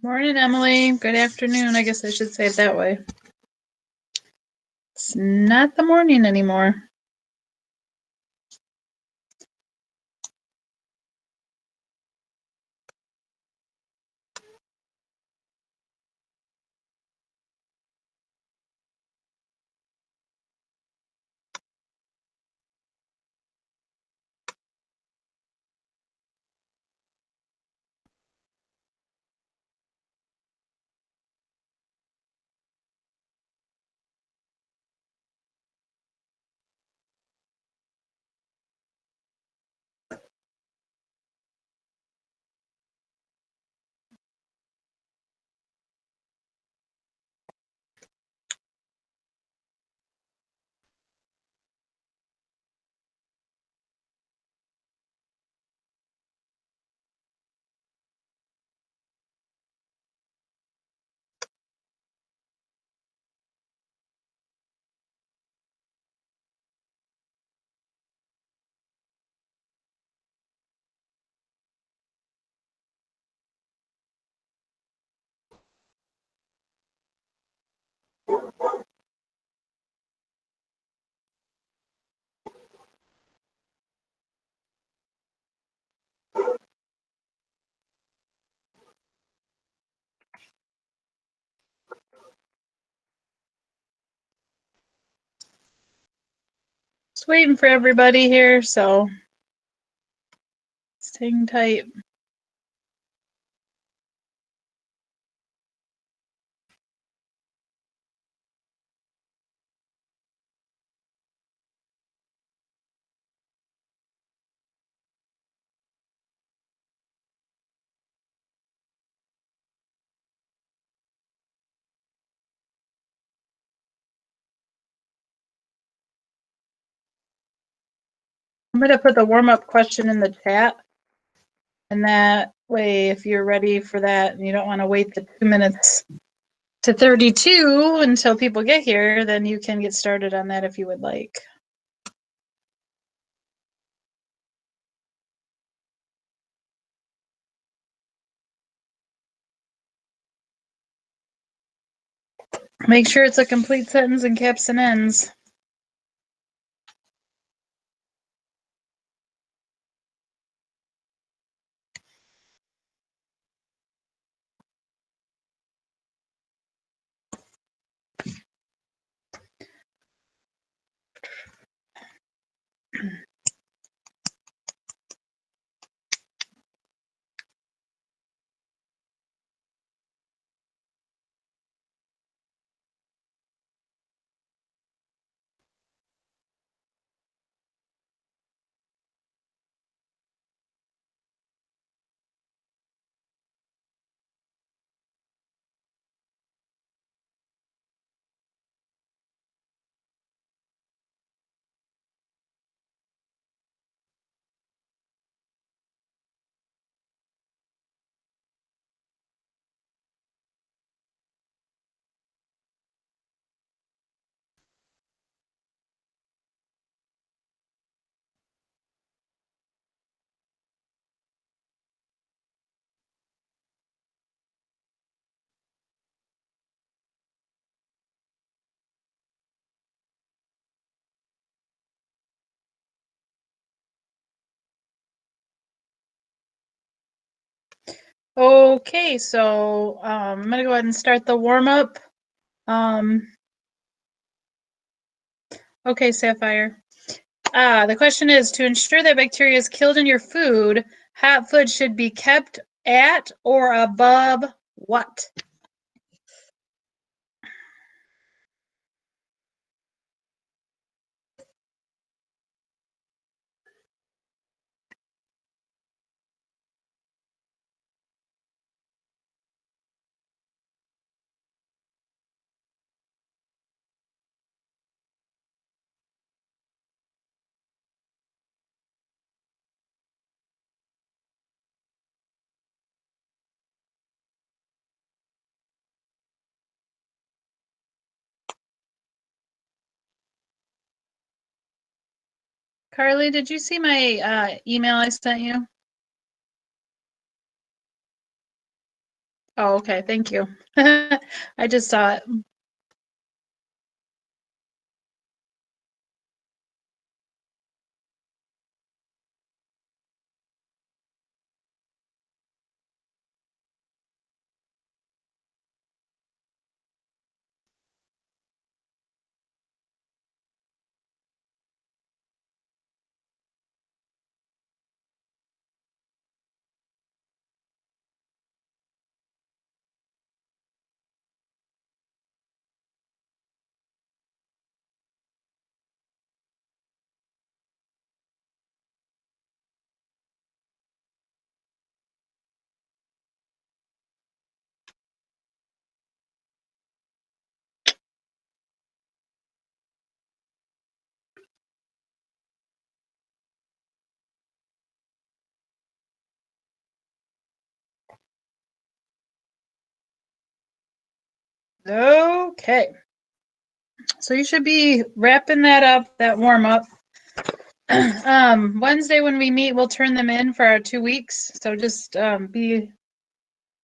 Morning, Emily. Good afternoon. I guess I should say it that way. It's not the morning anymore. Just waiting for everybody here, so staying tight. I'm going to put the warm-up question in the chat, and that way, if you're ready for that and you don't want to wait the 2 minutes to 32 until people get here, then you can get started on that if you would like. Make sure it's a complete sentence and caps and ends. Okay, so I'm going to go ahead and start the warm-up. Okay, Sapphire. The question is, to ensure that bacteria is killed in your food, hot food should be kept at or above what? Carly, did you see my email I sent you? Oh, okay. Thank you. I just saw it. Okay. So you should be wrapping that up, that warm up. Wednesday when we meet, we'll turn them in for our 2 weeks. So just be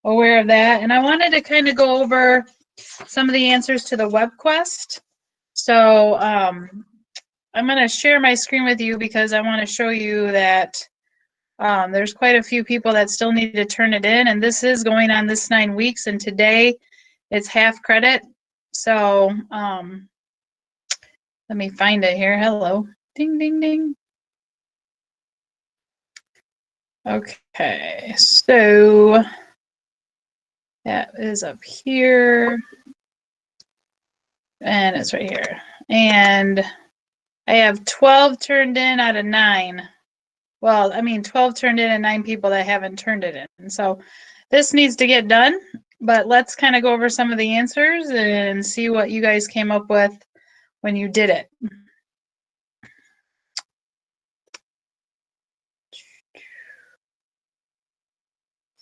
aware of that. And I wanted to kind of go over some of the answers to the web quest. So I'm going to share my screen with you because I want to show you that there's quite a few people that still need to turn it in. And this is going on this 9 weeks. And today it's half credit. So let me find it here. Hello. Ding, ding, ding. Okay, so that is up here. And it's right here. And I have 12 turned in out of 9. Well, I mean, 12 turned in and 9 people that haven't turned it in. So this needs to get done. But let's kind of go over some of the answers and see what you guys came up with when you did it.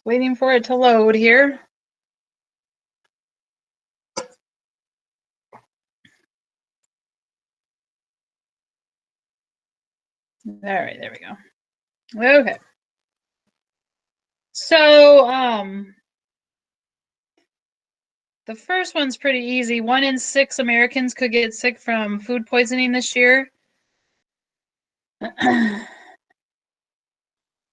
Waiting for it to load here. All right, there we go. Okay. So, the first one's pretty easy. 1 in 6 Americans could get sick from food poisoning this year.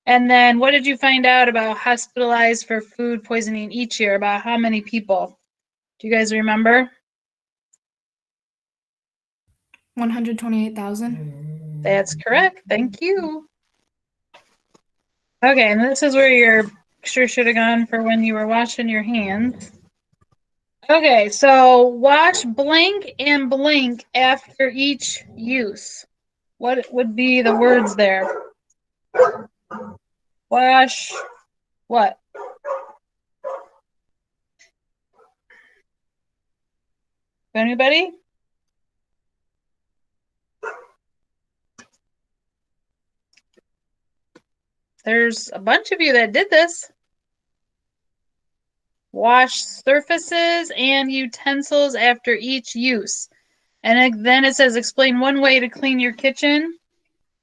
And then what did you find out about hospitalized for food poisoning each year? About how many people? Do you guys remember? 128,000. That's correct. Thank you. Okay, and this is where your picture should have gone for when you were washing your hands. Okay, so wash blank and blank after each use. What would be the words there? Wash what? Anybody? There's a bunch of you that did this. Wash surfaces and utensils after each use. And then it says explain one way to clean your kitchen.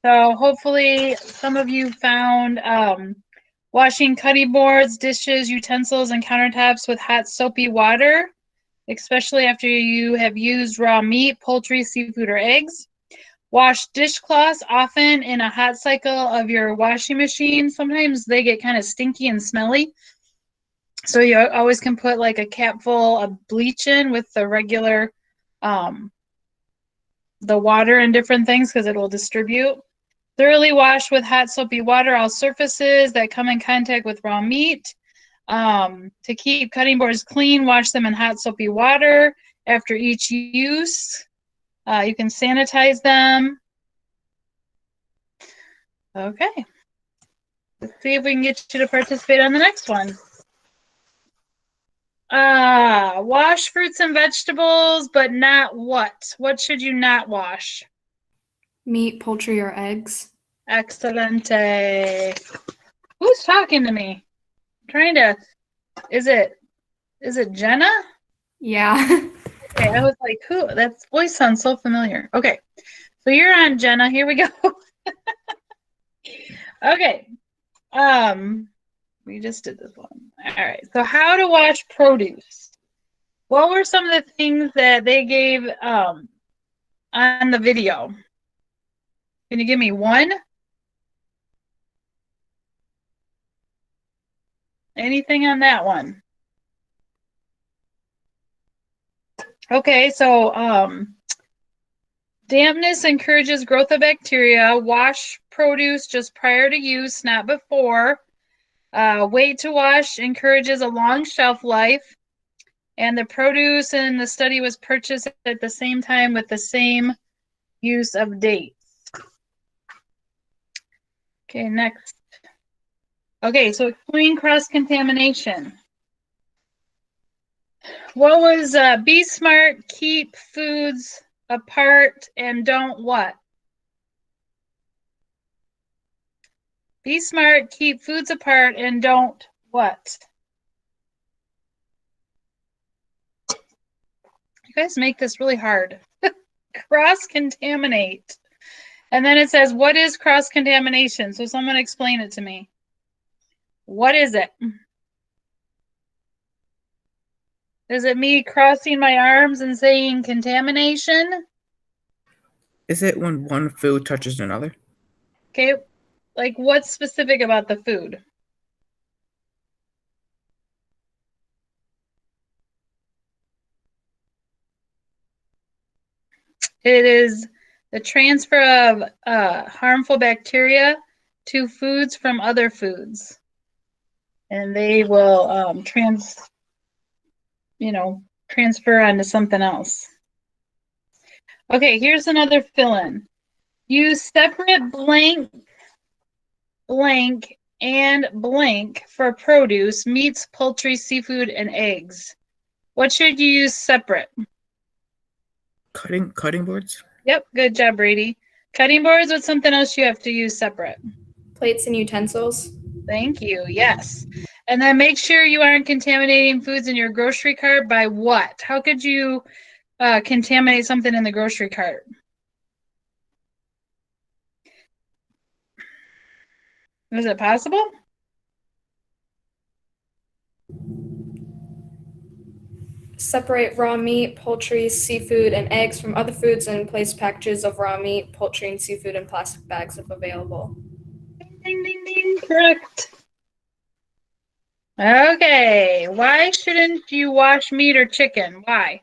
So hopefully some of you found washing cutting boards, dishes, utensils, and countertops with hot soapy water, especially after you have used raw meat, poultry, seafood, or eggs. Wash dishcloths often in a hot cycle of your washing machine. Sometimes they get kind of stinky and smelly. So you always can put like a cap full of bleach in with the regular, the water and different things because it will distribute. Thoroughly wash with hot soapy water all surfaces that come in contact with raw meat. To keep cutting boards clean, wash them in hot soapy water after each use. You can sanitize them. Okay. Let's see if we can get you to participate on the next one. Wash fruits and vegetables, but not what? What should you not wash? Meat, poultry, or eggs. Excelente. Who's talking to me? I'm trying to, is it Jenna? Yeah. Okay, I was like, who? That voice sounds so familiar. Okay, so you're on, Jenna. Here we go. Okay. We just did this one. All right. So how to wash produce. What were some of the things that they gave on the video? Can you give me one? Anything on that one? Okay, so dampness encourages growth of bacteria. Wash produce just prior to use, not before. Wait to wash encourages a long shelf life. And the produce in the study was purchased at the same time with the same use of dates. Okay, next. Okay, so explain cross-contamination. What was be smart, keep foods apart, and don't what? Be smart, keep foods apart, and don't what? You guys make this really hard. Cross-contaminate. And then it says, what is cross-contamination? So someone explain it to me. What is it? Is it me crossing my arms and saying contamination? Is it when one food touches another? Okay, like what's specific about the food? It is the transfer of harmful bacteria to foods from other foods. And they will transfer onto something else. Okay, here's another fill-in. Use separate blank, blank, and blank for produce, meats, poultry, seafood, and eggs. What should you use separate? Cutting boards? Yep, good job, Brady. Cutting boards with something else you have to use separate. Plates and utensils. Thank you, yes. And then make sure you aren't contaminating foods in your grocery cart by what? How could you contaminate something in the grocery cart? Is it possible? Separate raw meat, poultry, seafood, and eggs from other foods and place packages of raw meat, poultry, and seafood in plastic bags if available. Ding, ding, ding, correct. Okay, why shouldn't you wash meat or chicken? Why?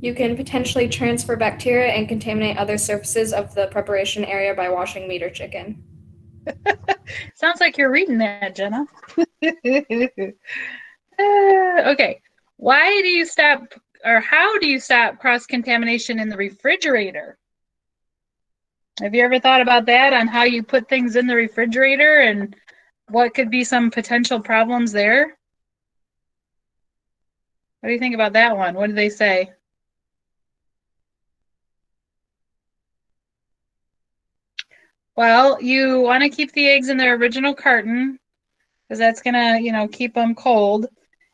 You can potentially transfer bacteria and contaminate other surfaces of the preparation area by washing meat or chicken. Sounds like you're reading that, Jenna. Okay, why do you stop, or how do you stop cross-contamination in the refrigerator? Have you ever thought about that, on how you put things in the refrigerator and what could be some potential problems there? What do you think about that one? What did they say? Well, you want to keep the eggs in their original carton because that's gonna, keep them cold.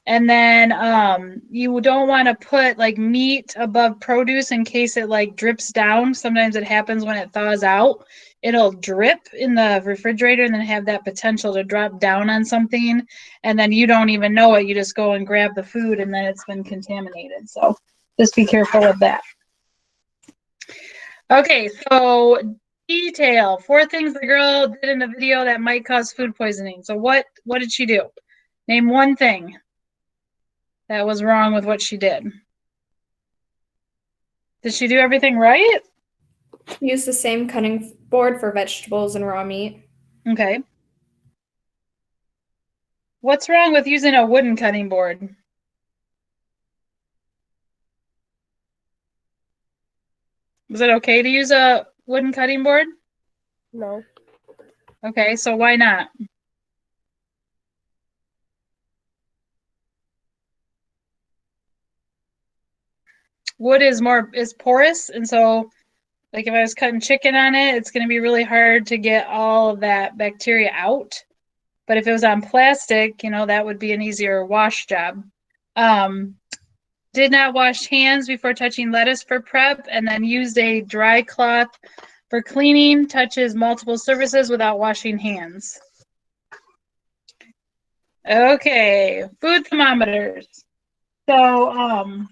And then you don't want to put like meat above produce in case it like drips down. Sometimes it happens when it thaws out. It'll drip in the refrigerator and then have that potential to drop down on something. And then you don't even know it. You just go and grab the food and then it's been contaminated. So just be careful of that. Okay, so detail. 4 things the girl did in the video that might cause food poisoning. So what did she do? Name one thing that was wrong with what she did. Did she do everything right? Use the same cutting board for vegetables and raw meat. Okay. What's wrong with using a wooden cutting board? Was it okay to use a wooden cutting board? No. Okay, so why not? Wood is porous, and so like if I was cutting chicken on it, it's going to be really hard to get all of that bacteria out. But if it was on plastic, that would be an easier wash job. Did not wash hands before touching lettuce for prep, and then used a dry cloth for cleaning touches multiple surfaces without washing hands? Okay, food thermometers. So,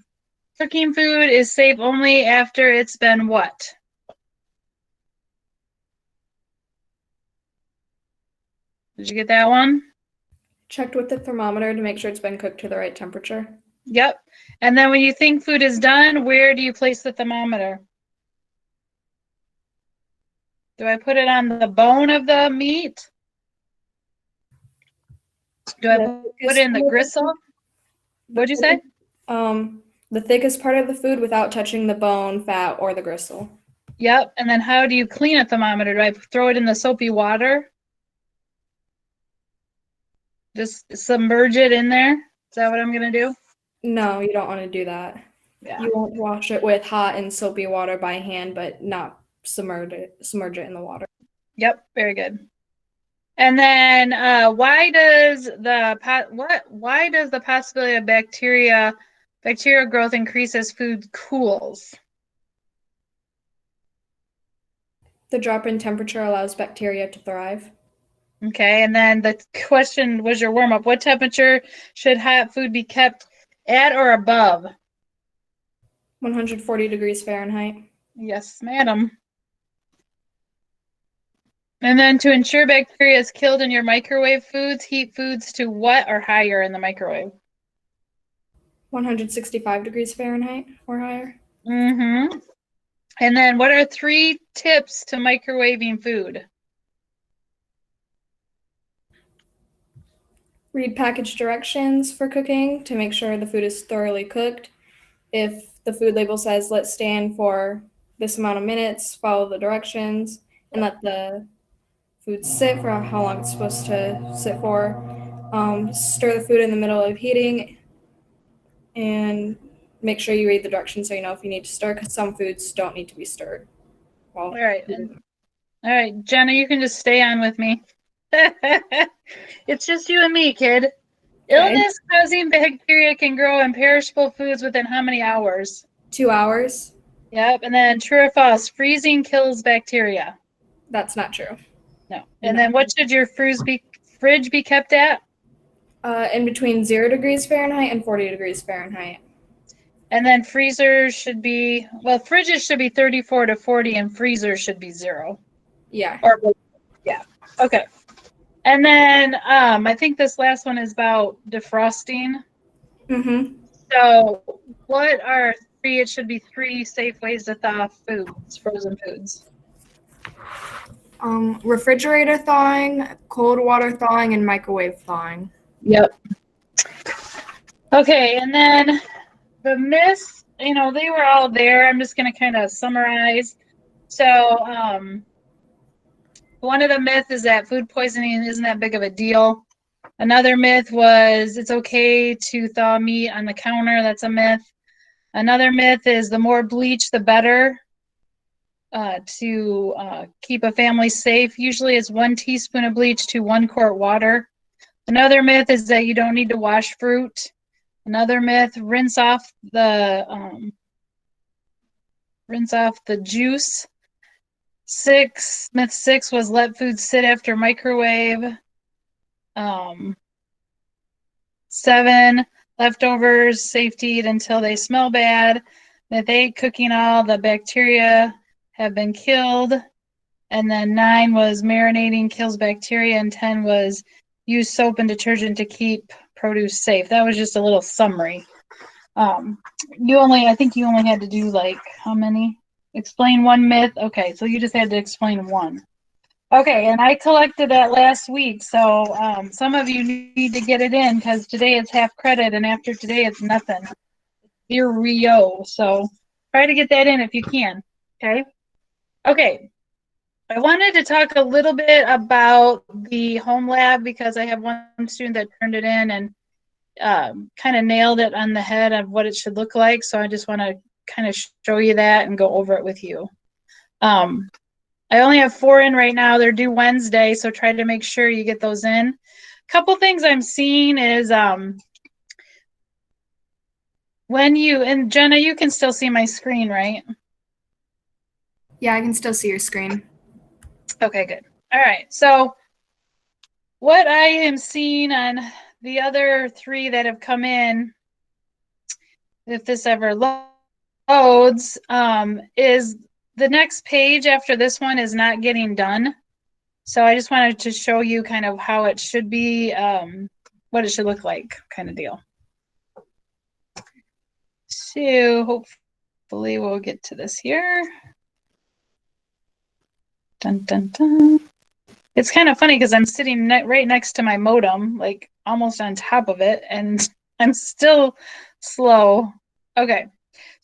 cooking food is safe only after it's been what? Did you get that one? Checked with the thermometer to make sure it's been cooked to the right temperature. Yep. And then when you think food is done, where do you place the thermometer? Do I put it on the bone of the meat? Do I put it in the gristle? What'd you say? The thickest part of the food without touching the bone, fat, or the gristle. Yep. And then how do you clean a thermometer? Do I throw it in the soapy water? Just submerge it in there? Is that what I'm going to do? No, you don't want to do that. Yeah. You won't wash it with hot and soapy water by hand, but not submerge it in the water. Yep. Very good. And then why does the possibility of bacterial growth increase as food cools? The drop in temperature allows bacteria to thrive. Okay, and then the question was your warm-up. What temperature should hot food be kept at or above? 140 degrees Fahrenheit. Yes, madam. And then to ensure bacteria is killed in your microwave foods, heat foods to what or higher in the microwave? 165 degrees Fahrenheit or higher. Mm-hmm. And then what are 3 tips to microwaving food? Read package directions for cooking to make sure the food is thoroughly cooked. If the food label says let stand for this amount of minutes, follow the directions, and let the food sit for how long it's supposed to sit for. Stir the food in the middle of heating, and make sure you read the directions so you know if you need to stir, because some foods don't need to be stirred. Well, All right, Jenna, you can just stay on with me. It's just you and me, kid. Okay. Illness-causing bacteria can grow in perishable foods within how many hours? 2 hours. Yep, and then true or false, freezing kills bacteria. That's not true. No. And then what should your fridge be kept at? In between 0 degrees Fahrenheit and 40 degrees Fahrenheit. And then fridges should be 34 to 40 and freezers should be 0. Yeah. Yeah. Okay. And then I think this last one is about defrosting. Mm-hmm. So what are 3, it should be 3 safe ways to thaw foods, frozen foods? Refrigerator thawing, cold water thawing, and microwave thawing. Yep. Okay, and then the myths, they were all there. I'm just going to kind of summarize. So one of the myths is that food poisoning isn't that big of a deal. Another myth was it's okay to thaw meat on the counter. That's a myth. Another myth is the more bleach, the better to keep a family safe. Usually it's 1 teaspoon of bleach to 1 quart water. Another myth is that you don't need to wash fruit. Another myth, rinse off the juice. Myth 6 was let food sit after microwave. 7, leftovers, safe to eat until they smell bad. Myth 8, cooking all the bacteria have been killed. And then 9 was marinating kills bacteria, and 10 was use soap and detergent to keep produce safe. That was just a little summary. I think you only had to do how many? Explain 1 myth. Okay, so you just had to explain 1. Okay, and I collected that last week, so some of you need to get it in because today it's half credit, and after today it's nothing. Zero. So try to get that in if you can. Okay. Okay. I wanted to talk a little bit about the home lab because I have one student that turned it in and kind of nailed it on the head of what it should look like. So I just want to kind of show you that and go over it with you. I only have 4 in right now. They're due Wednesday, so try to make sure you get those in. A couple things I'm seeing is and Jenna, you can still see my screen, right? Yeah, I can still see your screen. Okay, good. All right. So what I am seeing on the other three that have come in, if this ever loads, is the next page after this one is not getting done. So I just wanted to show you kind of how it should be, what it should look like, kind of deal. So hopefully we'll get to this here. Dun, dun, dun. It's kind of funny because I'm sitting right next to my modem, like almost on top of it, and I'm still slow. Okay.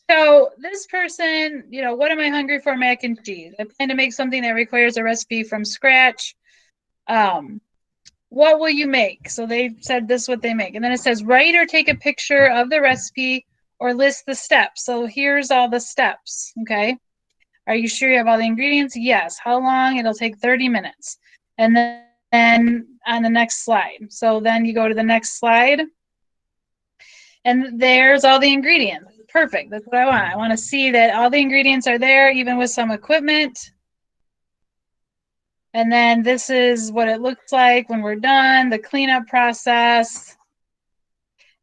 So this person, you know, what am I hungry for? Mac and cheese. I plan to make something that requires a recipe from scratch. What will you make? So they said this is what they make. And then it says write or take a picture of the recipe or list the steps. So here's all the steps, okay? Are you sure you have all the ingredients? Yes. How long? It'll take 30 minutes. And then on the next slide. So then you go to the next slide. And there's all the ingredients. Perfect. That's what I want. I want to see that all the ingredients are there, even with some equipment. And then this is what it looks like when we're done, the cleanup process.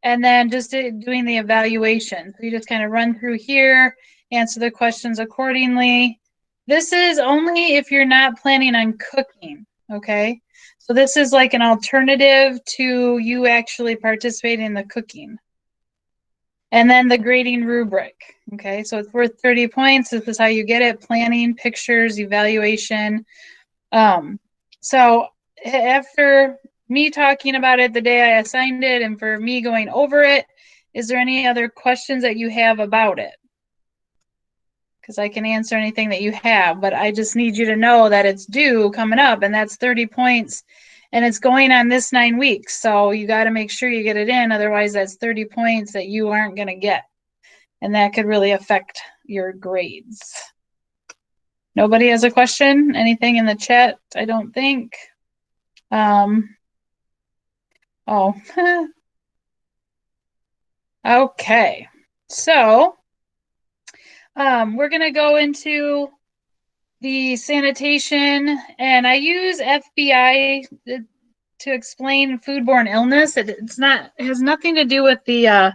And then just doing the evaluation. So you just kind of run through here, answer the questions accordingly. This is only if you're not planning on cooking, okay? So this is like an alternative to you actually participating in the cooking. And then the grading rubric, okay? So it's worth 30 points. This is how you get it: planning, pictures, evaluation. So after me talking about it the day I assigned it and for me going over it, is there any other questions that you have about it? Because I can answer anything that you have, but I just need you to know that it's due coming up, and that's 30 points, and it's going on this 9 weeks. So you got to make sure you get it in. Otherwise, that's 30 points that you aren't going to get, and that could really affect your grades. Nobody has a question? Anything in the chat? I don't think. Oh, okay. So, we're going to go into the sanitation, and I use FBI to explain foodborne illness. It has nothing to do with the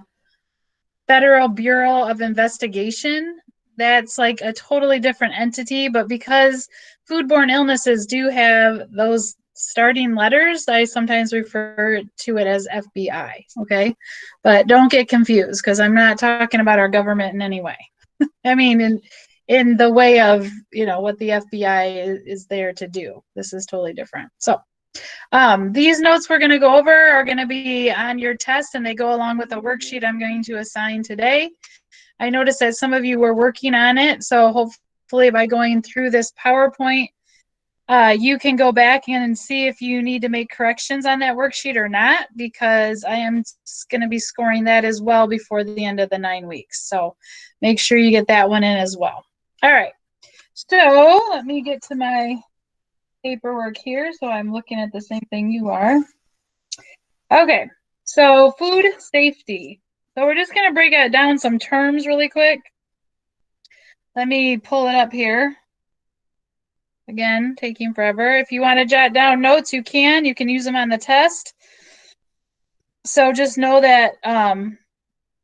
Federal Bureau of Investigation. That's like a totally different entity, but because foodborne illnesses do have those starting letters, I sometimes refer to it as FBI, okay? But don't get confused because I'm not talking about our government in any way. I mean, in the way of, you know, what the FBI is there to do. This is totally different. So these notes we're going to go over are going to be on your test, and they go along with a worksheet I'm going to assign today. I noticed that some of you were working on it, so hopefully by going through this PowerPoint, you can go back and see if you need to make corrections on that worksheet or not, because I am going to be scoring that as well before the end of the 9 weeks. So make sure you get that one in as well. All right, so let me get to my paperwork here so I'm looking at the same thing you are. Okay, so food safety. So we're just going to break it down some terms really quick. Let me pull it up here. Again, taking forever. If you want to jot down notes, you can. You can use them on the test. So just know that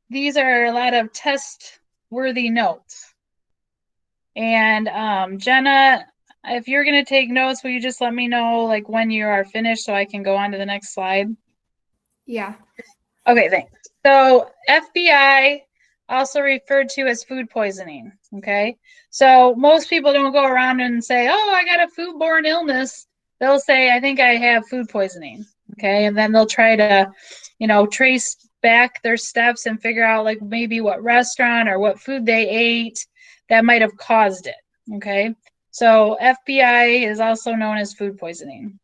these are a lot of test-worthy notes. And Jenna, if you're going to take notes, will you just let me know like when you are finished so I can go on to the next slide? Yeah. Okay, thanks. So FBI, also referred to as food poisoning, okay? So most people don't go around and say, oh, I got a foodborne illness. They'll say, I think I have food poisoning, okay? And then they'll try to, you know, trace back their steps and figure out like maybe what restaurant or what food they ate that might have caused it, okay? So FBI is also known as food poisoning.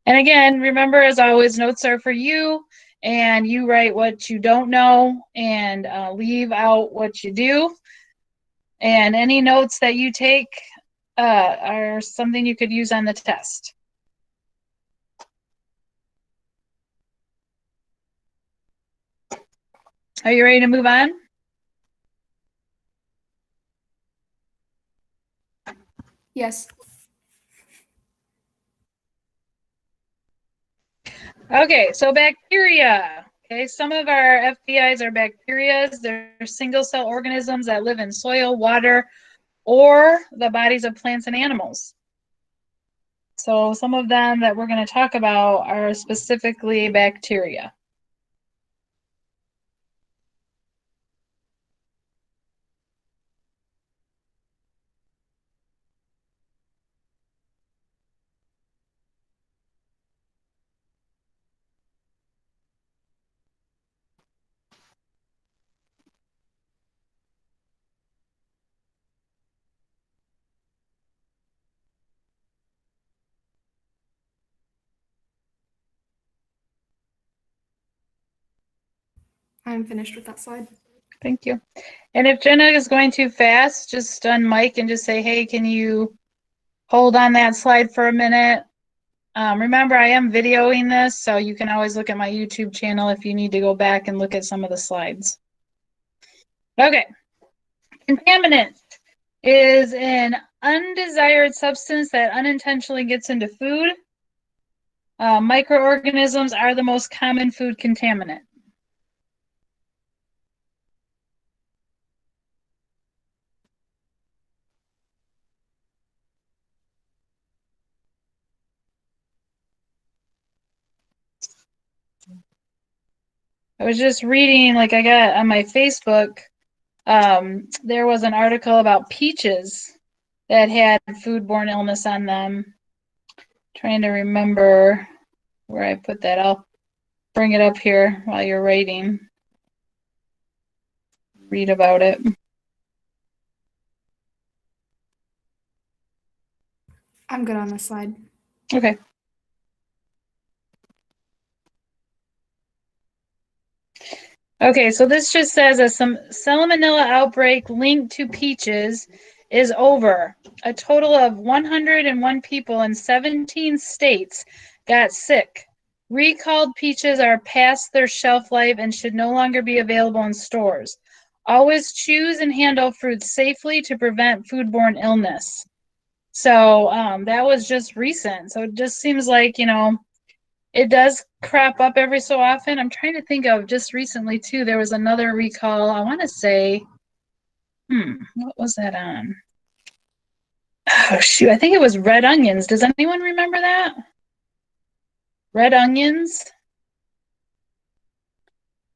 And again, remember, as always, notes are for you, and you write what you don't know and leave out what you do. And any notes that you take are something you could use on the test. Are you ready to move on? Yes. Okay, so bacteria. Okay, some of our FBIs are bacteria. They're single cell organisms that live in soil, water, or the bodies of plants and animals. So some of them that we're going to talk about are specifically bacteria. I'm finished with that slide. Thank you. And if Jenna is going too fast, just unmic and just say, hey, can you hold on that slide for a minute? Remember, I am videoing this, so you can always look at my YouTube channel if you need to go back and look at some of the slides. Okay. Contaminant is an undesired substance that unintentionally gets into food. Microorganisms are the most common food contaminant. I was just reading, like I got on my Facebook, there was an article about peaches that had foodborne illness on them. Trying to remember where I put that. I'll bring it up here while you're writing. Read about it. I'm good on this slide. Okay. Okay, so this just says a some salmonella outbreak linked to peaches is over. A total of 101 people in 17 states got sick. Recalled peaches are past their shelf life and should no longer be available in stores. Always choose and handle fruits safely to prevent foodborne illness. So that was just recent. So it just seems like, you know, it does crop up every so often. I'm trying to think of just recently too. There was another recall. I want to say, what was that on? Oh shoot, I think it was red onions. Does anyone remember that? Red onions?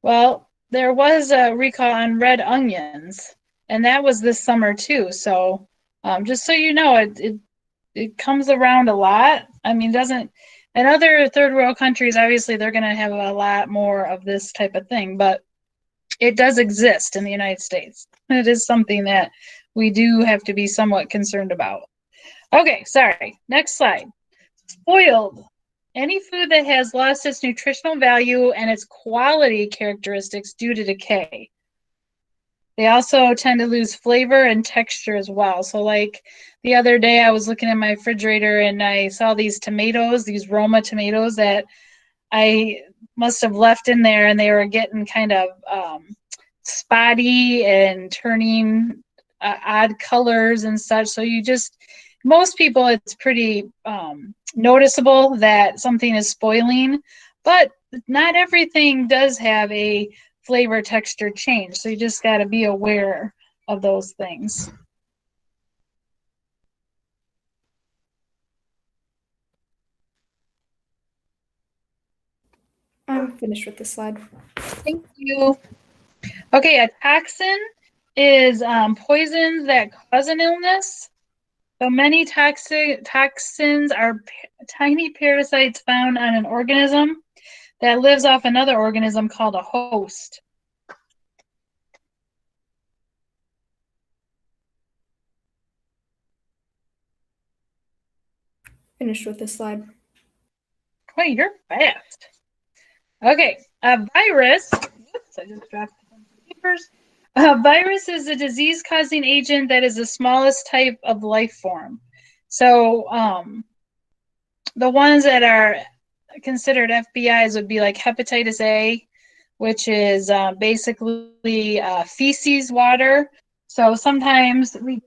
Well, there was a recall on red onions, and that was this summer too. So just so you know, it comes around a lot. I mean, doesn't in other third world countries, obviously they're going to have a lot more of this type of thing, but it does exist in the United States. It is something that we do have to be somewhat concerned about. Okay, sorry. Next slide. Spoiled. Any food that has lost its nutritional value and its quality characteristics due to decay. They also tend to lose flavor and texture as well. So like the other day I was looking at my refrigerator and I saw these tomatoes, these Roma tomatoes that I must have left in there, and they were getting kind of spotty and turning odd colors and such. So you just, most people, it's pretty noticeable that something is spoiling, but not everything does have a flavor texture change. So you just got to be aware of those things. I'm finished with this slide. Thank you. Okay, a toxin is poisons that cause an illness. So many toxins are tiny parasites found on an organism that lives off another organism called a host. Finished with this slide. Boy, you're fast. Okay, a virus. Whoops, I just dropped some papers. A virus is a disease-causing agent that is the smallest type of life form. So the ones that are considered FBIs would be like hepatitis A, which is basically feces water. So sometimes we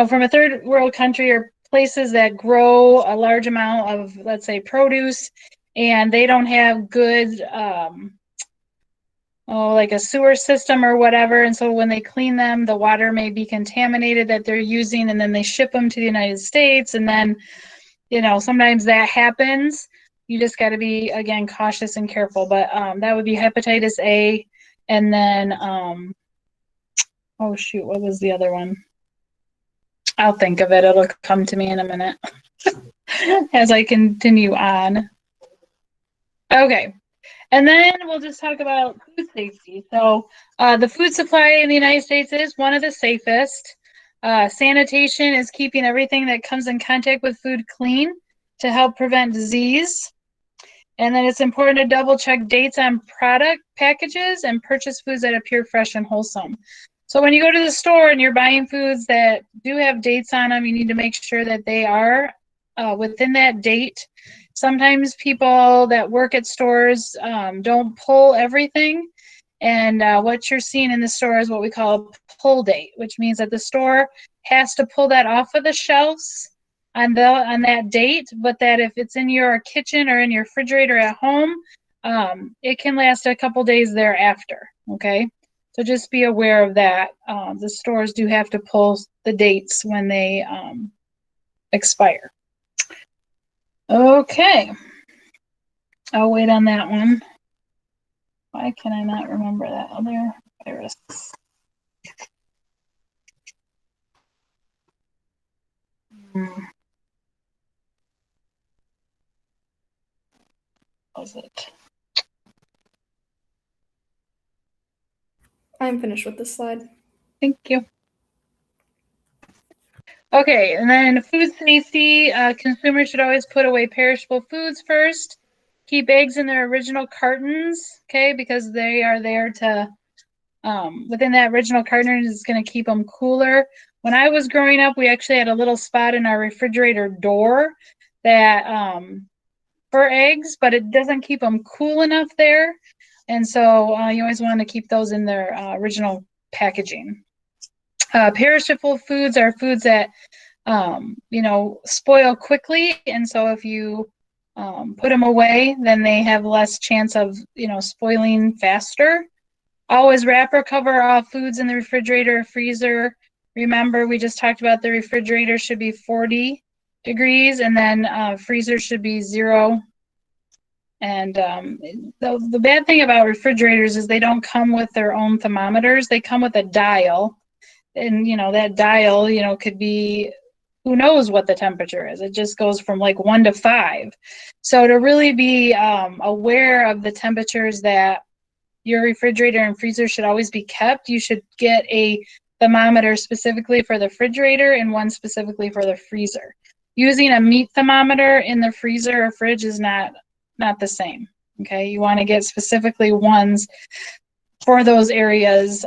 from a third world country or places that grow a large amount of, let's say, produce, and they don't have good, like a sewer system or whatever. And so when they clean them, the water may be contaminated that they're using, and then they ship them to the United States. And then, sometimes that happens. You just got to be, again, cautious and careful. But that would be hepatitis A. And then, oh, shoot, what was the other one? I'll think of it. It'll come to me in a minute as I continue on. Okay. And then we'll just talk about food safety. So the food supply in the United States is one of the safest. Sanitation is keeping everything that comes in contact with food clean to help prevent disease. And then it's important to double check dates on product packages and purchase foods that appear fresh and wholesome. So when you go to the store and you're buying foods that do have dates on them, you need to make sure that they are within that date. Sometimes people that work at stores don't pull everything. And what you're seeing in the store is what we call a pull date, which means that the store has to pull that off of the shelves on that date, but that if it's in your kitchen or in your refrigerator at home, it can last a couple days thereafter, okay? So just be aware of that. The stores do have to pull the dates when they expire. Okay. I'll wait on that one. Why can I not remember that other virus? What was it? I'm finished with this slide. Thank you. Okay, and then food safety. Consumers should always put away perishable foods first. Keep eggs in their original cartons, okay, because they are there to, within that original carton is going to keep them cooler. When I was growing up, we actually had a little spot in our refrigerator door that for eggs, but it doesn't keep them cool enough there. And so you always want to keep those in their original packaging. Perishable foods are foods that, spoil quickly. And so if you put them away, then they have less chance of, spoiling faster. Always wrap or cover all foods in the refrigerator or freezer. Remember, we just talked about the refrigerator should be 40 degrees, and then freezer should be 0. And the bad thing about refrigerators is they don't come with their own thermometers. They come with a dial. And, that dial, could be, who knows what the temperature is. It just goes from like 1 to 5. So to really be aware of the temperatures that your refrigerator and freezer should always be kept, you should get a thermometer specifically for the refrigerator and one specifically for the freezer. Using a meat thermometer in the freezer or fridge is not the same. Okay, you want to get specifically ones for those areas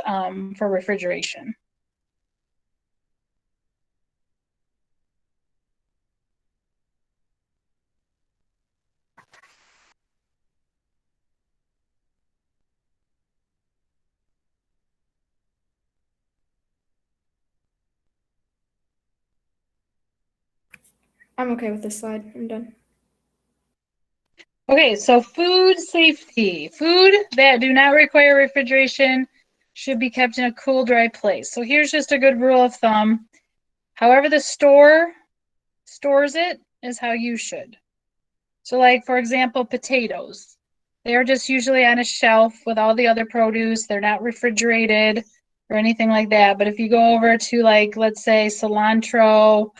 for refrigeration. I'm okay with this slide. I'm done. Okay, so food safety. Food that do not require refrigeration should be kept in a cool, dry place. So here's just a good rule of thumb. However the store stores it is how you should. So like, for example, potatoes. They're just usually on a shelf with all the other produce. They're not refrigerated or anything like that. But if you go over to, like, let's say cilantro,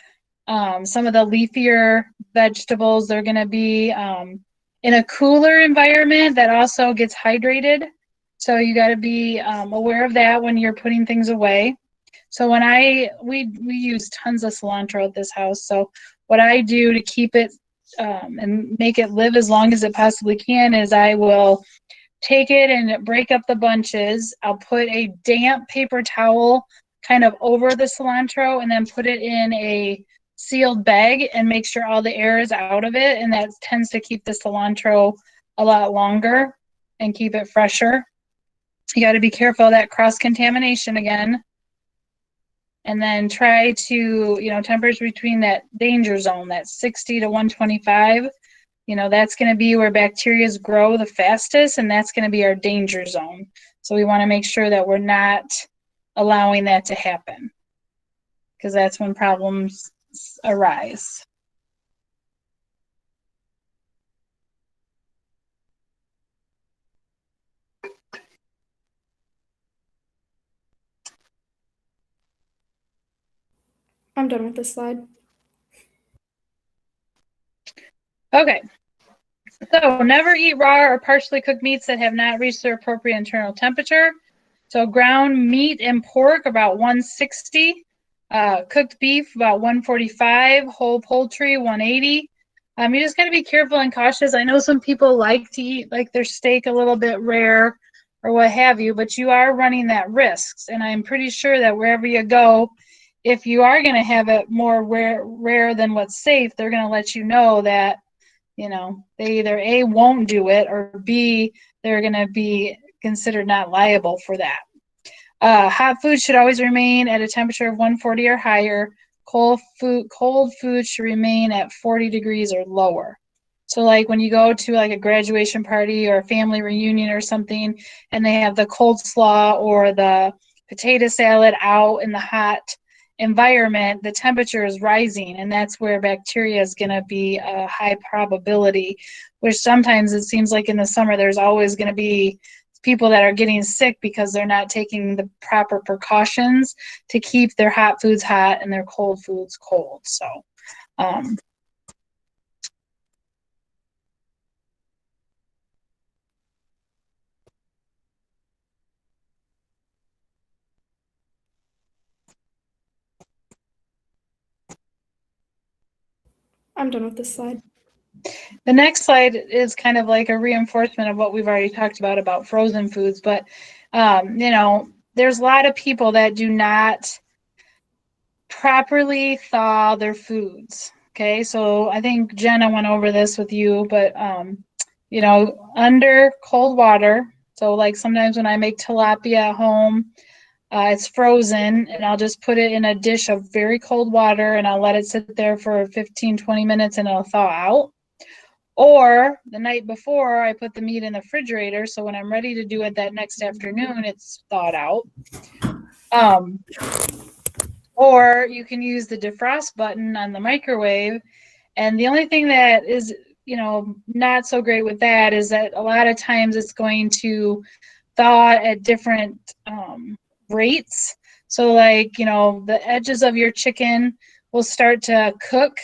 some of the leafier vegetables, they're going to be in a cooler environment that also gets hydrated. So you got to be aware of that when you're putting things away. So when we use tons of cilantro at this house. So what I do to keep it and make it live as long as it possibly can is I will take it and break up the bunches. I'll put a damp paper towel kind of over the cilantro and then put it in a sealed bag and make sure all the air is out of it. And that tends to keep the cilantro a lot longer and keep it fresher. You got to be careful of that cross-contamination again. and then try to, temperature between that danger zone, that 60 to 125. That's going to be where bacteria grow the fastest, and that's going to be our danger zone. So we want to make sure that we're not allowing that to happen, because that's when problems arise. I'm done with this slide. Okay. So never eat raw or partially cooked meats that have not reached their appropriate internal temperature. So ground meat and pork about 160, cooked beef about 145, whole poultry 180. You just got to be careful and cautious. I know some people like to eat like their steak a little bit rare or what have you, but you are running that risk. And I'm pretty sure that wherever you go, if you are going to have it more rare than what's safe, they're going to let you know that they either A, won't do it, or B, they're going to be considered not liable for that. Hot food should always remain at a temperature of 140 or higher. Cold food should remain at 40 degrees or lower. So like when you go to like a graduation party or a family reunion or something, and they have the coleslaw or the potato salad out in the hot environment, the temperature is rising, and that's where bacteria is going to be a high probability, which sometimes it seems like in the summer there's always going to be people that are getting sick because they're not taking the proper precautions to keep their hot foods hot and their cold foods cold. So I'm done with this slide. the next slide is kind of like a reinforcement of what we've already talked about frozen foods. But, there's a lot of people that do not properly thaw their foods. Okay, so I think Jenna went over this with you, but, under cold water. So like sometimes when I make tilapia at home, it's frozen, and I'll just put it in a dish of very cold water, and I'll let it sit there for 15, 20 minutes, and it'll thaw out. Or the night before, I put the meat in the refrigerator, so when I'm ready to do it that next afternoon, it's thawed out. Or you can use the defrost button on the microwave. And the only thing that is, not so great with that is that a lot of times it's going to thaw at different rates. So like, the edges of your chicken will start to cook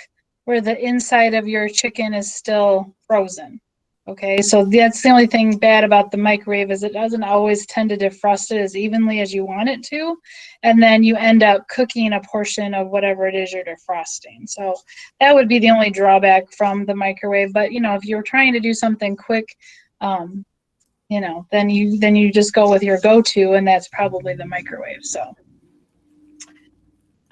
where the inside of your chicken is still frozen. Okay, so that's the only thing bad about the microwave is it doesn't always tend to defrost it as evenly as you want it to. And then you end up cooking a portion of whatever it is you're defrosting. So that would be the only drawback from the microwave. But, if you're trying to do something quick, then you just go with your go-to, and that's probably the microwave. So,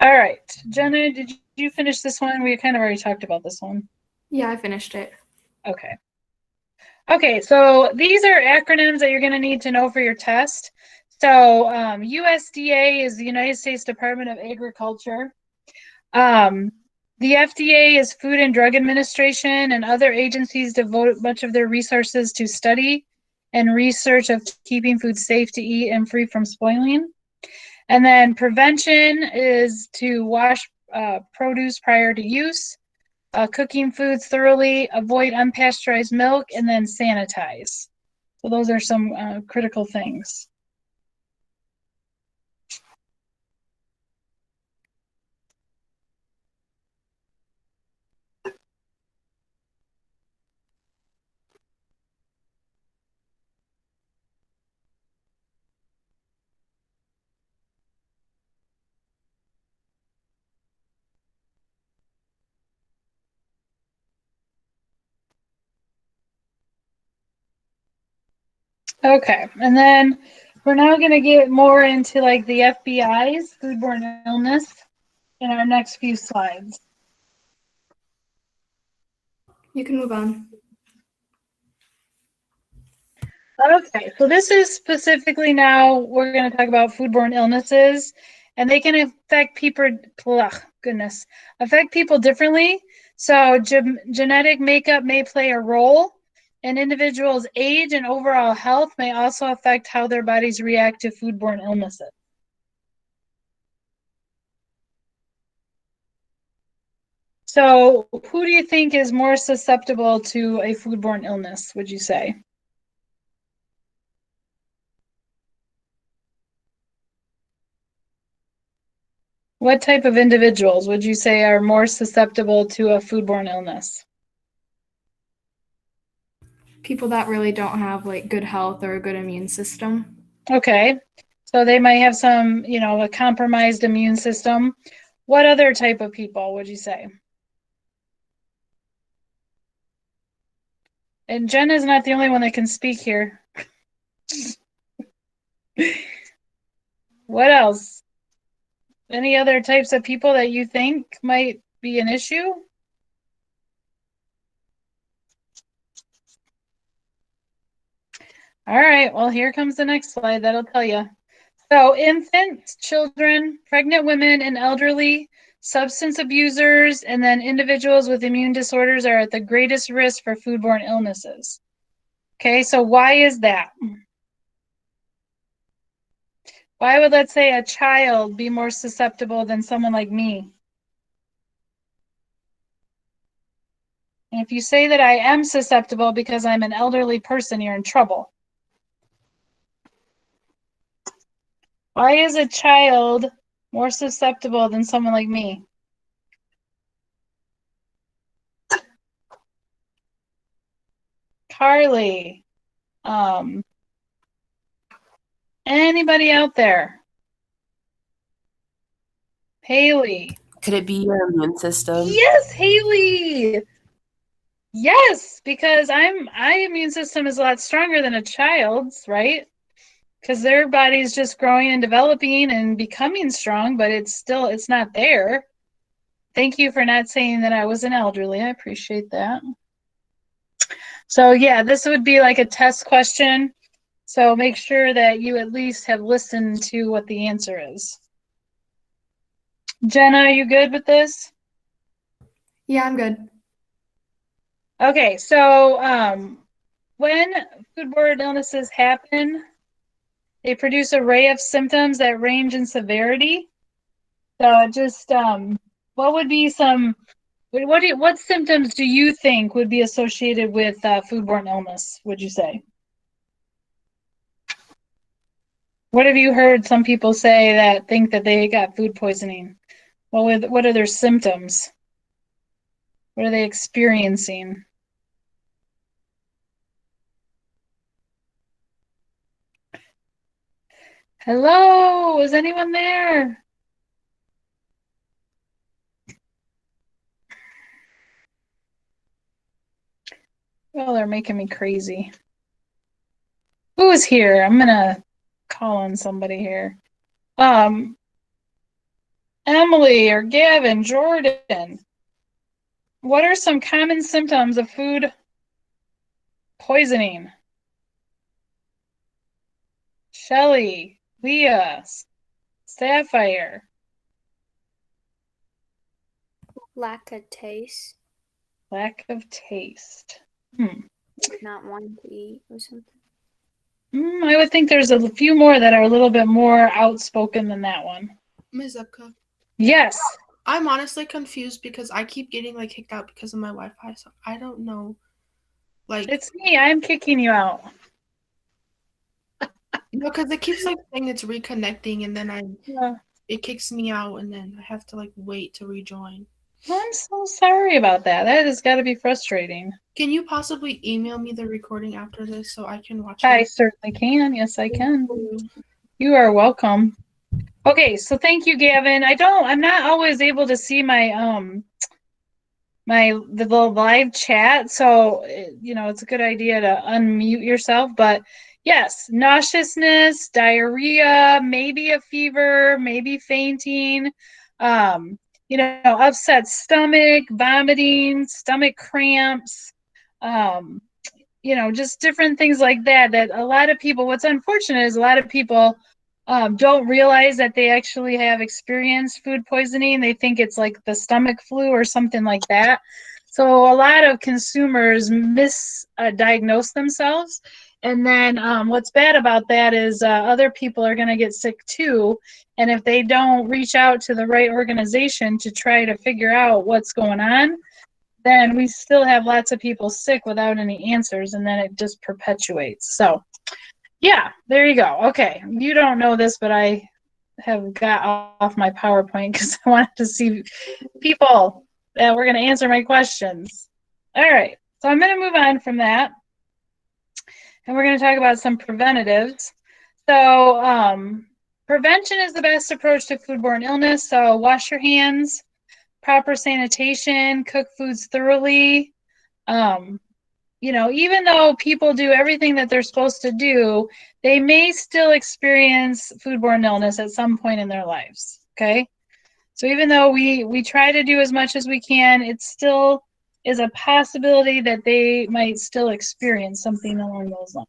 all right, Jenna, did you finish this one? We kind of already talked about this one. Yeah, I finished it. Okay. Okay, so these are acronyms that you're going to need to know for your test. So USDA is the United States Department of Agriculture. The FDA is Food and Drug Administration, and other agencies devote much of their resources to study and research of keeping food safe to eat and free from spoiling. And then prevention is to wash produce prior to use. Cooking foods thoroughly, avoid unpasteurized milk, and then sanitize. So those are some critical things. Okay, and then we're now going to get more into like the FBI's foodborne illness in our next few slides. You can move on. Okay, so this is specifically now we're going to talk about foodborne illnesses, and they can affect people, affect people differently. So genetic makeup may play a role. An individual's age and overall health may also affect how their bodies react to foodborne illnesses. So who do you think is more susceptible to a foodborne illness, would you say? What type of individuals would you say are more susceptible to a foodborne illness? People that really don't have like good health or a good immune system. Okay, so they might have some, a compromised immune system. What other type of people would you say? And Jen is not the only one that can speak here. What else? Any other types of people that you think might be an issue? All right, well, here comes the next slide. That'll tell you. So infants, children, pregnant women, and elderly, substance abusers, and then individuals with immune disorders are at the greatest risk for foodborne illnesses. Okay, so why is that? Why would, let's say, a child be more susceptible than someone like me? And if you say that I am susceptible because I'm an elderly person, you're in trouble. Why is a child more susceptible than someone like me? Carly. Anybody out there? Haley. Could it be your immune system? Yes, Haley. Yes, because my immune system is a lot stronger than a child's, right? Because their body's just growing and developing and becoming strong, but it's not there. Thank you for not saying that I was an elderly. I appreciate that. So yeah, this would be like a test question. So make sure that you at least have listened to what the answer is. Jenna, are you good with this? Yeah, I'm good. Okay, so when foodborne illnesses happen, they produce an array of symptoms that range in severity. So just what would be what symptoms do you think would be associated with foodborne illness, would you say? What have you heard some people say that think that they got food poisoning? What are their symptoms? What are they experiencing? Hello, is anyone there? Well, they're making me crazy. Who is here? I'm gonna call on somebody here. Emily or Gavin, Jordan. What are some common symptoms of food poisoning? Shelly, Leah, Sapphire. Lack of taste. Lack of taste. Not wanting to eat or something. I would think there's a few more that are a little bit more outspoken than that one. Ms. Zepka, Yes. I'm honestly confused because I keep getting kicked out because of my Wi-Fi, so I don't know. It's me. I'm kicking you out. No, because it keeps saying it's reconnecting, and then Yeah. it kicks me out, and then I have to wait to rejoin. I'm so sorry about that. That has got to be frustrating. Can you possibly email me the recording after this so I can watch it? I certainly can. Yes, I can. You are welcome. Okay, so thank you, Gavin. I'm not always able to see the live chat, so it's a good idea to unmute yourself. But yes, nauseousness, diarrhea, maybe a fever, maybe fainting, upset stomach, vomiting, stomach cramps, just different things like that. That a lot of people. What's unfortunate is a lot of people don't realize that they actually have experienced food poisoning. They think it's like the stomach flu or something like that. So a lot of consumers misdiagnose themselves. And then what's bad about that is other people are going to get sick too. And if they don't reach out to the right organization to try to figure out what's going on, then we still have lots of people sick without any answers, and then it just perpetuates. So yeah, there you go. Okay, you don't know this, but I have got off my PowerPoint because I wanted to see people that were going to answer my questions. All right, so I'm going to move on from that, and we're going to talk about some preventatives. So prevention is the best approach to foodborne illness. So wash your hands, proper sanitation, cook foods thoroughly. You know, even though people do everything that they're supposed to do, they may still experience foodborne illness at some point in their lives, okay? So even though we try to do as much as we can, it still is a possibility that they might still experience something along those lines.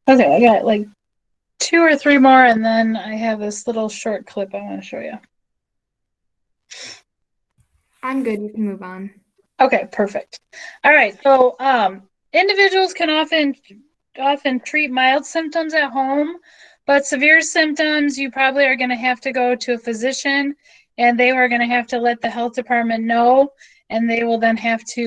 Okay, I got like 2 or 3 more, and then I have this little short clip I want to show you. I'm good. You can move on. Okay, perfect. All right, so individuals can often treat mild symptoms at home, but severe symptoms, you probably are going to have to go to a physician, and they are going to have to let the health department know, and they will then have to,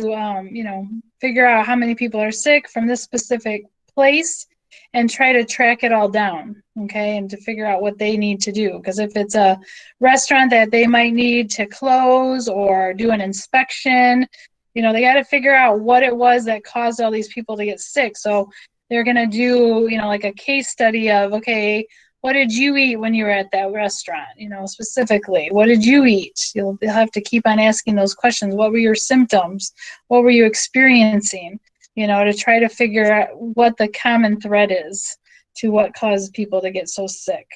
you know, figure out how many people are sick from this specific place and try to track it all down, okay, and to figure out what they need to do. Because if it's a restaurant that they might need to close or do an inspection, you know, they got to figure out what it was that caused all these people to get sick. So they're going to do, you know, like a case study of, okay, what did you eat when you were at that restaurant? You know, specifically, what did you eat? You'll have to keep on asking those questions. What were your symptoms? What were you experiencing? You know, to try to figure out what the common thread is to what caused people to get so sick.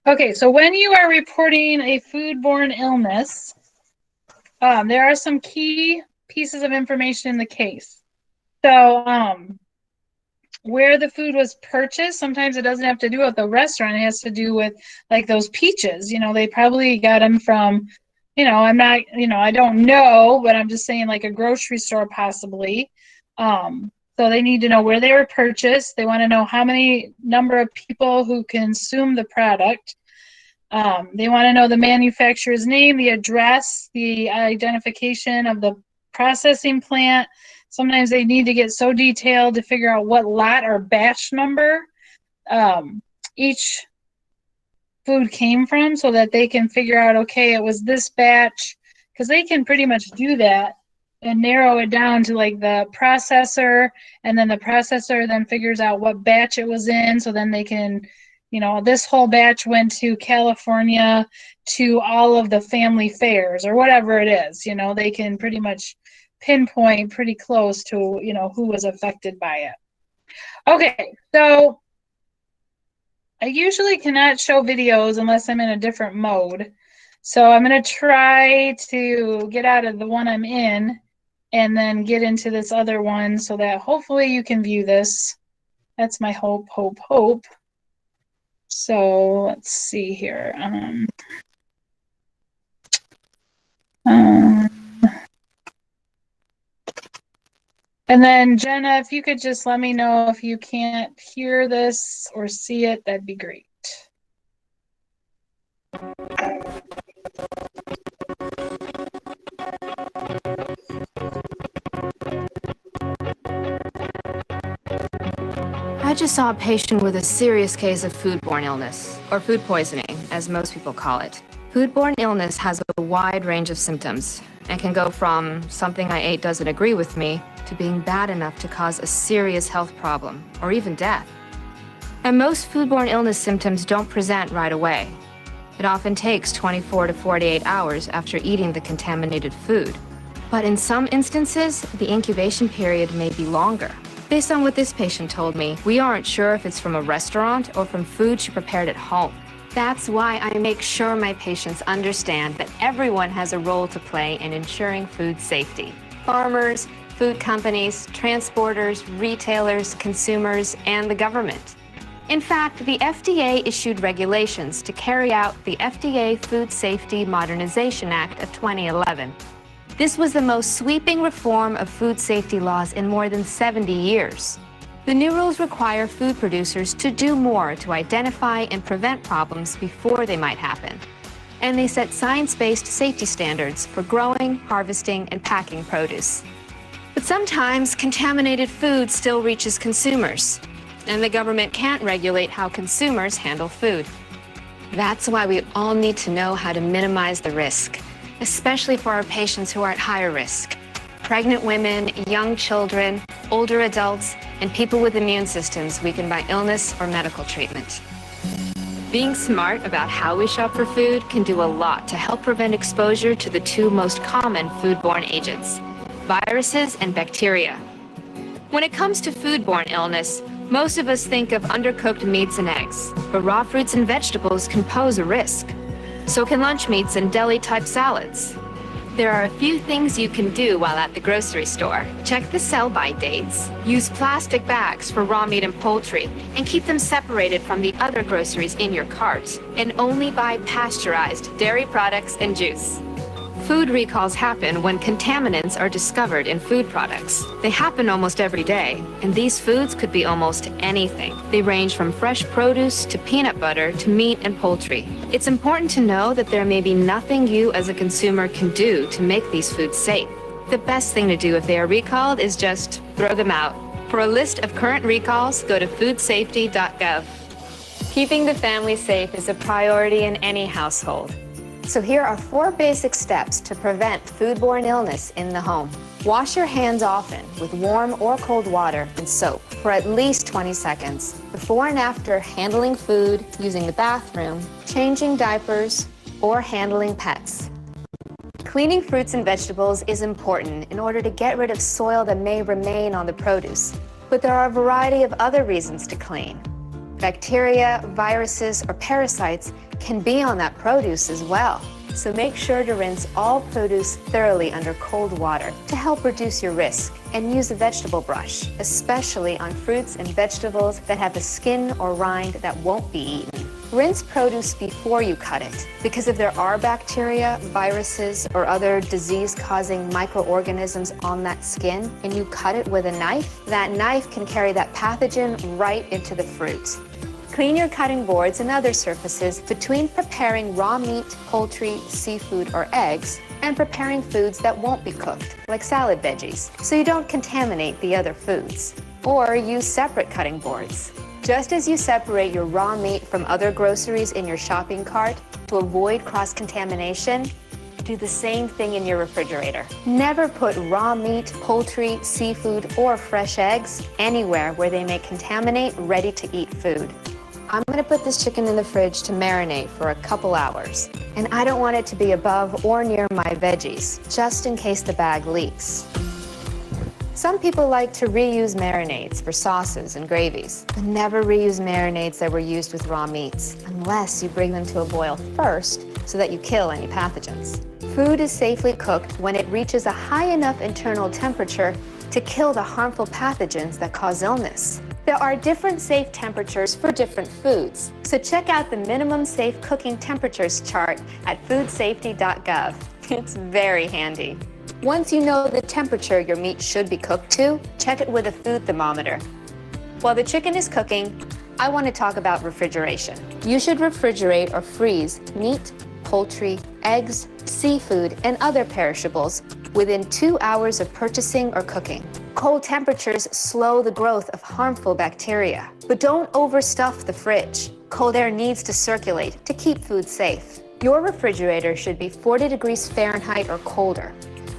Okay, so when you are reporting a foodborne illness, there are some key pieces of information in the case. So where the food was purchased, sometimes it doesn't have to do with the restaurant. It has to do with like those peaches. You know, they probably got them from, you know, I'm not, you know, I don't know, but I'm just saying like a grocery store possibly. So they need to know where they were purchased. They want to know how many number of people who consume the product. They want to know the manufacturer's name, the address, the identification of the processing plant. Sometimes they need to get so detailed to figure out what lot or batch number each food came from so that they can figure out, okay, it was this batch, because they can pretty much do that and narrow it down to like the processor, and then the processor then figures out what batch it was in, so then they can, you know, this whole batch went to California to all of the family fairs or whatever it is. You know, they can pretty much pinpoint pretty close to, you know, who was affected by it. Okay, so I usually cannot show videos unless I'm in a different mode. So I'm going to try to get out of the one I'm in and then get into this other one so that hopefully you can view this. That's my hope. So let's see here. And then Jenna, if you could just let me know if you can't hear this or see it, that'd be great. I just saw a patient with a serious case of foodborne illness, or food poisoning, as most people call it. Foodborne illness has a wide range of symptoms and can go from something I ate doesn't agree with me to being bad enough to cause a serious health problem or even death. And most foodborne illness symptoms don't present right away. It often takes 24 to 48 hours after eating the contaminated food. But in some instances, the incubation period may be longer. Based on what this patient told me, we aren't sure if it's from a restaurant or from food she prepared at home. That's why I make sure my patients understand that everyone has a role to play in ensuring food safety. Farmers, food companies, transporters, retailers, consumers, and the government. In fact, the FDA issued regulations to carry out the FDA Food Safety Modernization Act of 2011. This was the most sweeping reform of food safety laws in more than 70 years. The new rules require food producers to do more to identify and prevent problems before they might happen. And they set science-based safety standards for growing, harvesting, and packing produce. But sometimes contaminated food still reaches consumers, and the government can't regulate how consumers handle food. That's why we all need to know how to minimize the risk, especially for our patients who are at higher risk. Pregnant women, young children, older adults, and people with immune systems weakened by illness or medical treatment. Being smart about how we shop for food can do a lot to help prevent exposure to the two most common foodborne agents, viruses and bacteria. When it comes to foodborne illness, most of us think of undercooked meats and eggs, but raw fruits and vegetables can pose a risk. So can lunch meats and deli-type salads. There are a few things you can do while at the grocery store. Check the sell-by dates. Use plastic bags for raw meat and poultry, and keep them separated from the other groceries in your cart. And only buy pasteurized dairy products and juice. Food recalls happen when contaminants are discovered in food products. They happen almost every day, and these foods could be almost anything. They range from fresh produce to peanut butter to meat and poultry. It's important to know that there may be nothing you as a consumer can do to make these foods safe. The best thing to do if they are recalled is just throw them out. For a list of current recalls, go to foodsafety.gov. Keeping the family safe is a priority in any household. So here are 4 basic steps to prevent foodborne illness in the home. Wash your hands often with warm or cold water and soap for at least 20 seconds before and after handling food, using the bathroom, changing diapers, or handling pets. Cleaning fruits and vegetables is important in order to get rid of soil that may remain on the produce. But there are a variety of other reasons to clean. Bacteria, viruses, or parasites can be on that produce as well. So make sure to rinse all produce thoroughly under cold water to help reduce your risk. And use a vegetable brush, especially on fruits and vegetables that have a skin or rind that won't be eaten. Rinse produce before you cut it, because if there are bacteria, viruses, or other disease-causing microorganisms on that skin, and you cut it with a knife, that knife can carry that pathogen right into the fruit. Clean your cutting boards and other surfaces between preparing raw meat, poultry, seafood, or eggs, and preparing foods that won't be cooked, like salad veggies, so you don't contaminate the other foods. Or use separate cutting boards. Just as you separate your raw meat from other groceries in your shopping cart to avoid cross-contamination, do the same thing in your refrigerator. Never put raw meat, poultry, seafood, or fresh eggs anywhere where they may contaminate ready-to-eat food. I'm gonna put this chicken in the fridge to marinate for a couple hours. And I don't want it to be above or near my veggies, just in case the bag leaks. Some people like to reuse marinades for sauces and gravies, but never reuse marinades that were used with raw meats, unless you bring them to a boil first so that you kill any pathogens. Food is safely cooked when it reaches a high enough internal temperature to kill the harmful pathogens that cause illness. There are different safe temperatures for different foods, so check out the minimum safe cooking temperatures chart at foodsafety.gov. It's very handy. Once you know the temperature your meat should be cooked to, check it with a food thermometer. While the chicken is cooking, I want to talk about refrigeration. You should refrigerate or freeze meat, poultry, eggs, seafood, and other perishables within 2 hours of purchasing or cooking. Cold temperatures slow the growth of harmful bacteria. But don't overstuff the fridge. Cold air needs to circulate to keep food safe. Your refrigerator should be 40 degrees Fahrenheit or colder,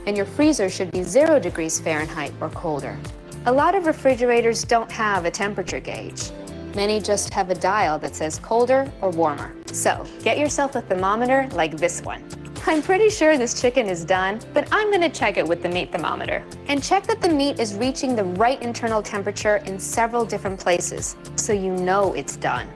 and your freezer should be 0 degrees Fahrenheit or colder. A lot of refrigerators don't have a temperature gauge. Many just have a dial that says colder or warmer. So get yourself a thermometer like this one. I'm pretty sure this chicken is done, but I'm gonna check it with the meat thermometer. And check that the meat is reaching the right internal temperature in several different places, so you know it's done.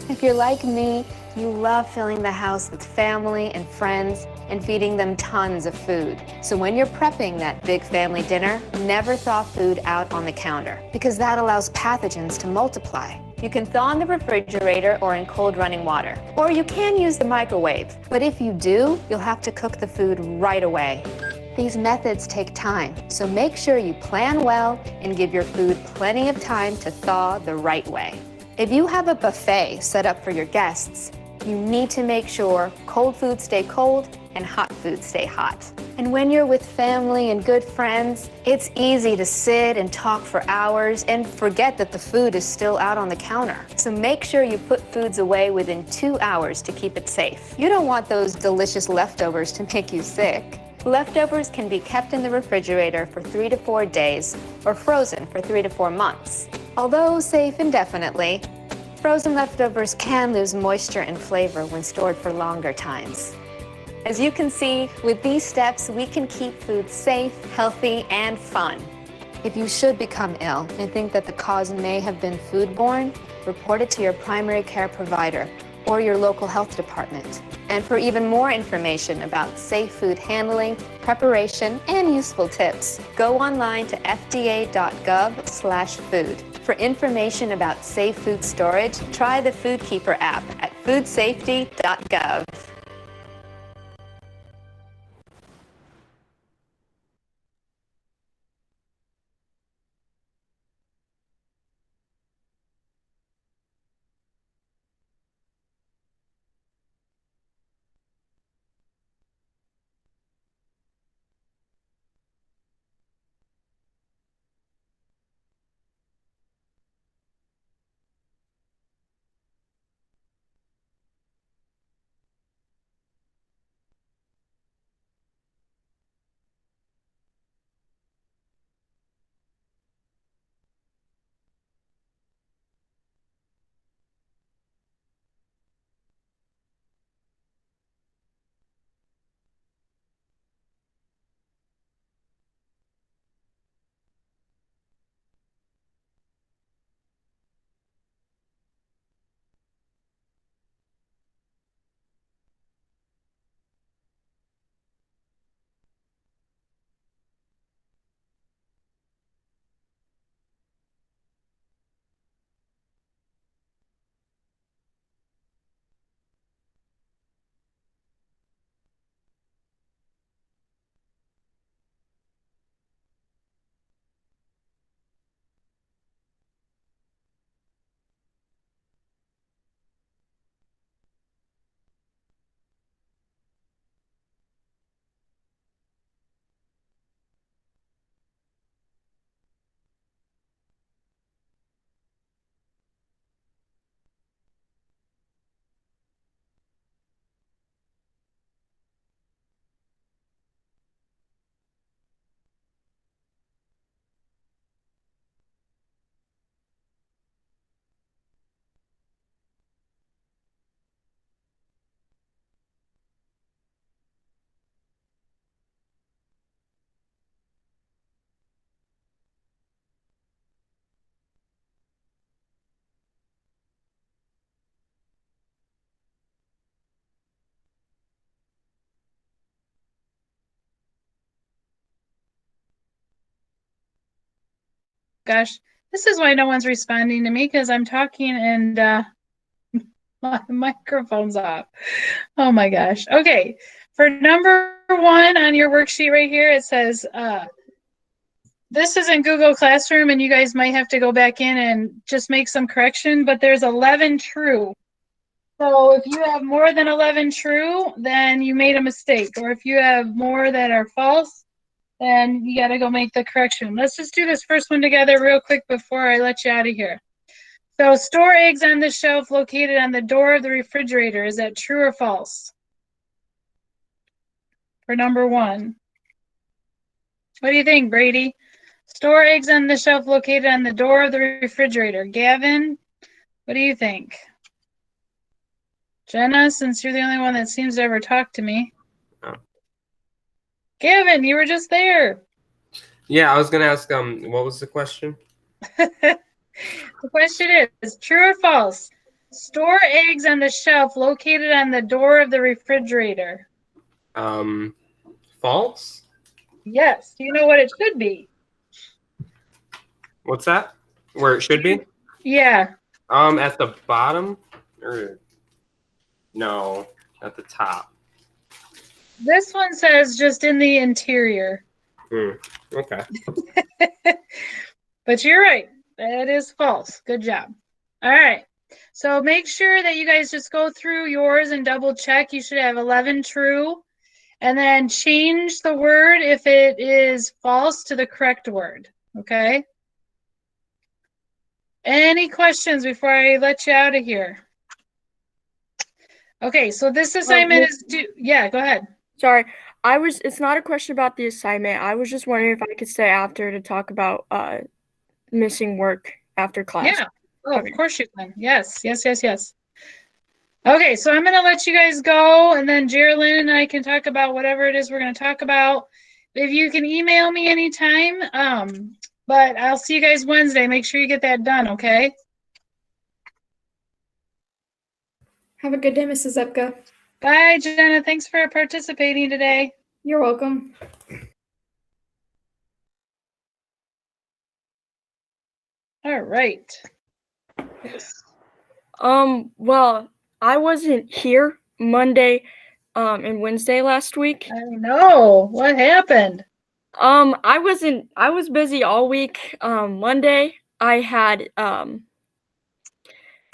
If you're like me, you love filling the house with family and friends and feeding them tons of food. So when you're prepping that big family dinner, never thaw food out on the counter, because that allows pathogens to multiply. You can thaw in the refrigerator or in cold running water, or you can use the microwave. But if you do, you'll have to cook the food right away. These methods take time, so make sure you plan well and give your food plenty of time to thaw the right way. If you have a buffet set up for your guests, you need to make sure cold foods stay cold and hot foods stay hot. And when you're with family and good friends, it's easy to sit and talk for hours and forget that the food is still out on the counter. So make sure you put foods away within 2 hours to keep it safe. You don't want those delicious leftovers to make you sick. Leftovers can be kept in the refrigerator for 3 to 4 days or frozen for 3 to 4 months. Although safe indefinitely, frozen leftovers can lose moisture and flavor when stored for longer times. As you can see, with these steps, we can keep food safe, healthy, and fun. If you should become ill and think that the cause may have been foodborne, report it to your primary care provider or your local health department. And for even more information about safe food handling, preparation, and useful tips, go online to fda.gov/food. For information about safe food storage, try the FoodKeeper app at foodsafety.gov. Gosh, this is why no one's responding to me, because I'm talking and my microphone's off. Oh my gosh. Okay. For number 1 on your worksheet right here, it says, this is in Google Classroom, and you guys might have to go back in and just make some correction, but there's 11 true. So if you have more than 11 true, then you made a mistake. Or if you have more that are false, then you got to go make the correction. Let's just do this first one together real quick before I let you out of here. So store eggs on the shelf located on the door of the refrigerator. Is that true or false? For number 1. What do you think, Brady? Store eggs on the shelf located on the door of the refrigerator. Gavin, what do you think? Jenna, since you're the only one that seems to ever talk to me. Gavin, you were just there. Yeah, I was gonna ask. What was the question? The question is, true or false? Store eggs on the shelf located on the door of the refrigerator. False. Yes. Do you know what it should be? What's that? Where it should be? Yeah. At the bottom, or no, at the top. This one says just in the interior. Okay. But you're right. That is false. Good job. All right. So make sure that you guys just go through yours and double check. You should have 11 true. And then change the word if it is false to the correct word. Okay? Any questions before I let you out of here? Okay, so this assignment is due. Yeah, go ahead. Sorry, it's not a question about the assignment. I was just wondering if I could stay after to talk about missing work after class. Yeah. Oh, Okay. of course you can. Yes. Okay, so I'm going to let you guys go, and then Geraldine and I can talk about whatever it is we're going to talk about. If you can email me anytime, but I'll see you guys Wednesday. Make sure you get that done, okay? Have a good day, Mrs. Zepka. Bye, Jenna. Thanks for participating today. You're welcome. All right. Well, I wasn't here Monday and Wednesday last week. I know. What happened? I was busy all week. Monday I had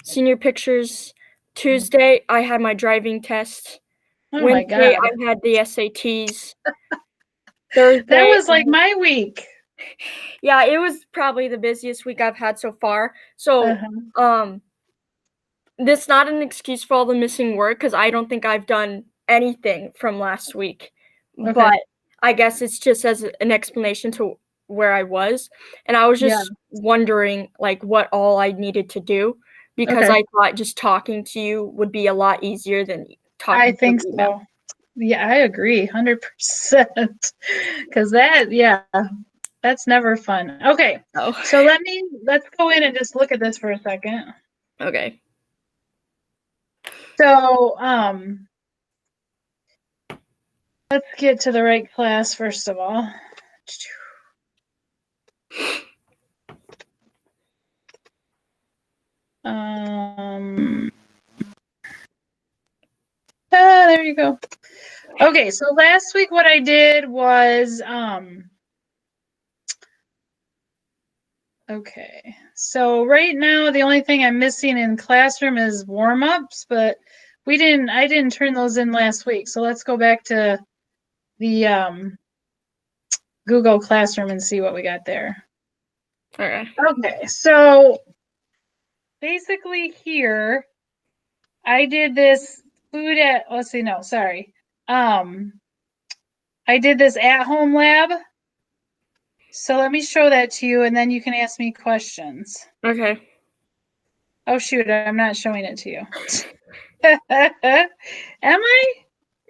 senior pictures. Tuesday I had my driving test. Oh my Wednesday God. I had the SATs. Thursday That was like my week. Yeah, it was probably the busiest week I've had so far. So this is not an excuse for all the missing work because I don't think I've done anything from last week. Okay. But I guess it's just as an explanation to where I was. And I was just wondering like what all I needed to do because I thought just talking to you would be a lot easier than talking I to think you. so. Yeah, I agree 100%. Because that's never fun. Okay. Oh. So let's go in and just look at this for a second. Okay. So, let's get to the right class first of all. There you go. Okay, so last week what I did was, okay, so right now the only thing I'm missing in classroom is warm-ups, but I didn't turn those in last week. So let's go back to the Google Classroom and see what we got there. Okay. Okay, so basically here, I did this food at, let's see, no, sorry. I did this at-home lab. So let me show that to you, and then you can ask me questions. Okay. Oh, shoot, I'm not showing it to you. Am I?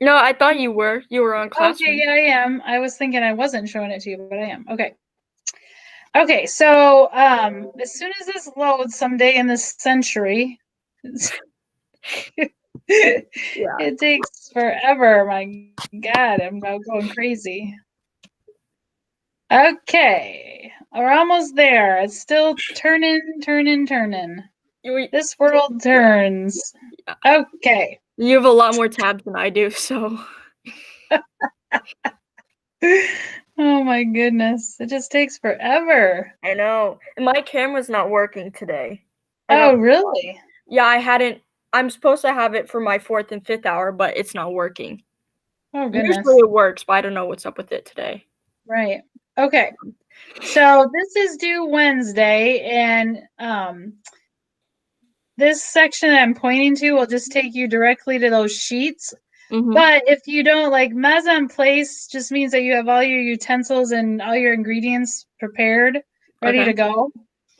No, I thought you were. You were on classroom. Okay, yeah, I am. I was thinking I wasn't showing it to you, but I am. Okay. Okay, so as soon as this loads someday in this century, it takes forever. My God, I'm going crazy. Okay, we're almost there. It's still turning. This world turns. Okay. You have a lot more tabs than I do, so. Oh my goodness. It just takes forever. I know. And my camera's not working today. Oh, really? Yeah, I'm supposed to have it for my 4th and 5th hour, but it's not working. Oh, goodness. Usually it works, but I don't know what's up with it today. Right. Okay. So this is due Wednesday, and this section that I'm pointing to will just take you directly to those sheets. But if you don't, like, mise en place just means that you have all your utensils and all your ingredients prepared, ready to go.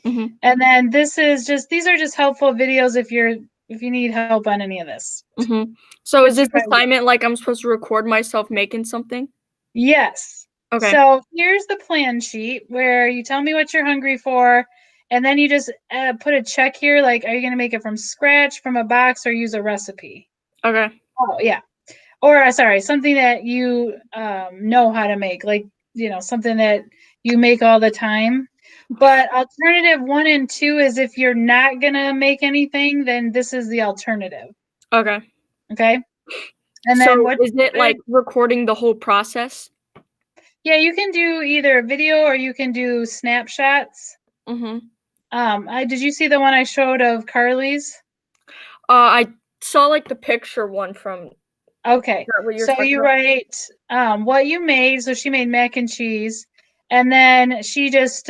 And then these are just helpful videos if you're if you need help on any of this. Mm-hmm. So is this Which I will. assignment like I'm supposed to record myself making something? Yes. Okay. So here's the plan sheet where you tell me what you're hungry for, and then you just put a check here, like, are you going to make it from scratch, from a box, or use a recipe? Okay. Oh, yeah. Or, sorry, something that you know how to make, like, something that you make all the time. But alternative 1 and 2 is if you're not going to make anything, then this is the alternative. Okay. Okay? And So then what is it like recording the whole process? Yeah, you can do either a video or you can do snapshots. Mm-hmm. Did you see the one I showed of Carly's? I saw like the picture one from. Okay, Is that what you're so talking you about? write what you made. So she made mac and cheese, and then she just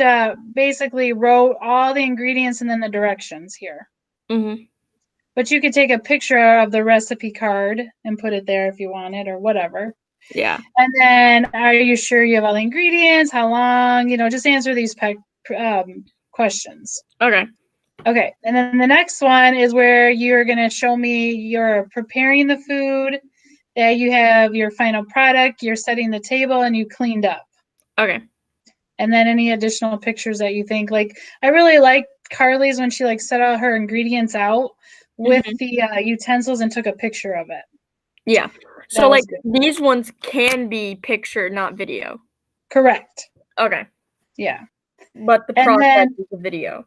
basically wrote all the ingredients and then the directions here. Mm-hmm. But you could take a picture of the recipe card and put it there if you wanted or whatever. Yeah. And then, are you sure you have all the ingredients? How long? Just answer these questions. Okay. Okay, and then the next one is where you're going to show me you're preparing the food, that you have your final product, you're setting the table, and you cleaned up. Okay. And then any additional pictures that you think, like, I really like Carly's when she like set all her ingredients out with the utensils and took a picture of it. Yeah. So That was like good. these ones can be picture, not video. Correct. Okay. Yeah. But the And process then, is a video.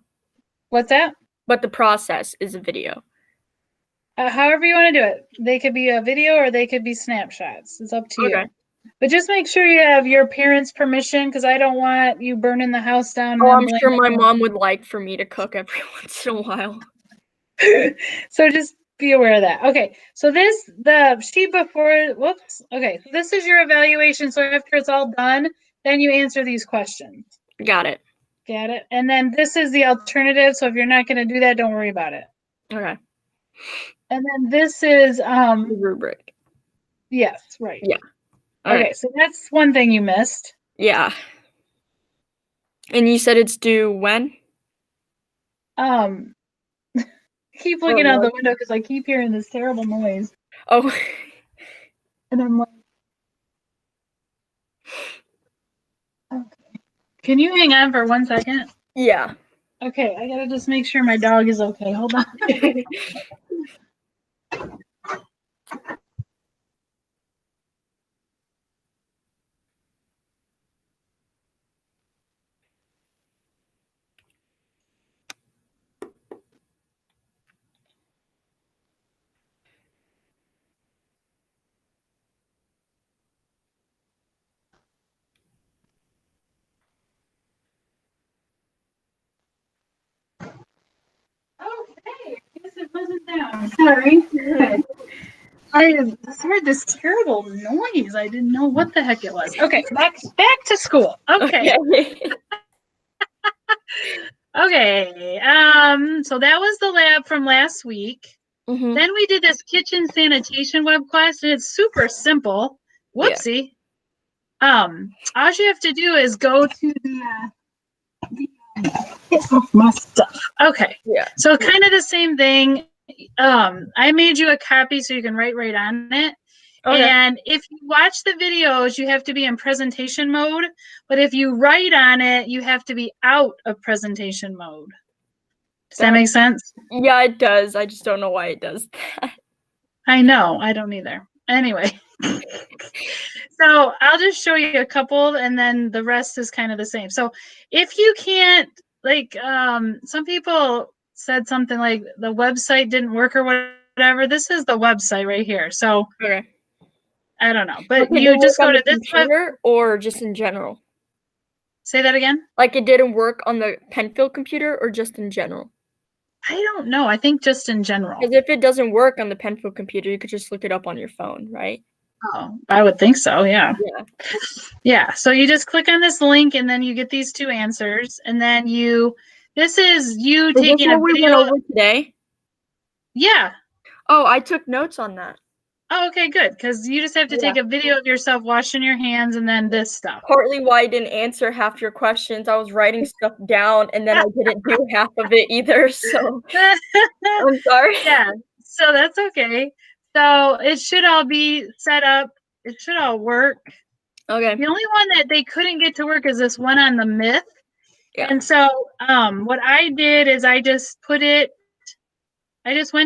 what's that? But the process is a video. However you want to do it. They could be a video or they could be snapshots. It's up to you. Okay. But just make sure you have your parents' permission, because I don't want you burning the house down. And Oh, then I'm sure blaming my me. mom would like for me to cook every once in a while. So just be aware of that. Okay, so the sheet before, whoops. Okay, so this is your evaluation. So after it's all done, then you answer these questions. Got it. Got it? And then this is the alternative. So if you're not going to do that, don't worry about it. Okay. And then this is, The rubric. yes, right. Yeah. Okay, so that's one thing you missed. Yeah. And you said it's due when? Keep looking out the window because I keep hearing this terrible noise. Oh. And I'm like, okay. Can you hang on for 1 second? Yeah. Okay, I gotta just make sure my dog is okay. Hold on. Okay, I guess it wasn't down. Sorry. Okay. I just heard this terrible noise. I didn't know what the heck it was. Okay, back to school. Okay. Okay. So that was the lab from last week. Mm-hmm. Then we did this kitchen sanitation web class, and it's super simple. Whoopsie. All you have to do is go to get off my stuff. Okay. Yeah. So kind of the same thing. I made you a copy so you can write right on it. Okay. And if you watch the videos, you have to be in presentation mode. But if you write on it, you have to be out of presentation mode. Does that make sense? Yeah, it does. I just don't know why it does that. I know. I don't either. Anyway. So I'll just show you a couple and then the rest is kind of the same. So if you can't, like, some people said something like the website didn't work or whatever. This is the website right here. So Okay. I don't know, but Like, you just go to this computer or just in general? Say that again? Like it didn't work on the Penfield computer or just in general? I don't know. I think just in general. Because if it doesn't work on the Penfield computer, you could just look it up on your phone, right? Oh, I would think so. Yeah. Yeah. Yeah. So you just click on this link and then you get these two answers. And then this is you taking a we video. went over today? Yeah. Oh, I took notes on that. Oh, okay, good. Because you just have to take a video of yourself washing your hands and then this stuff. Partly why I didn't answer half your questions. I was writing stuff down and then I didn't do half of it either. So I'm sorry. Yeah, so that's okay. So it should all be set up. It should all work. Okay. The only one that they couldn't get to work is this one on the myth. Yeah. And so what I did is I just went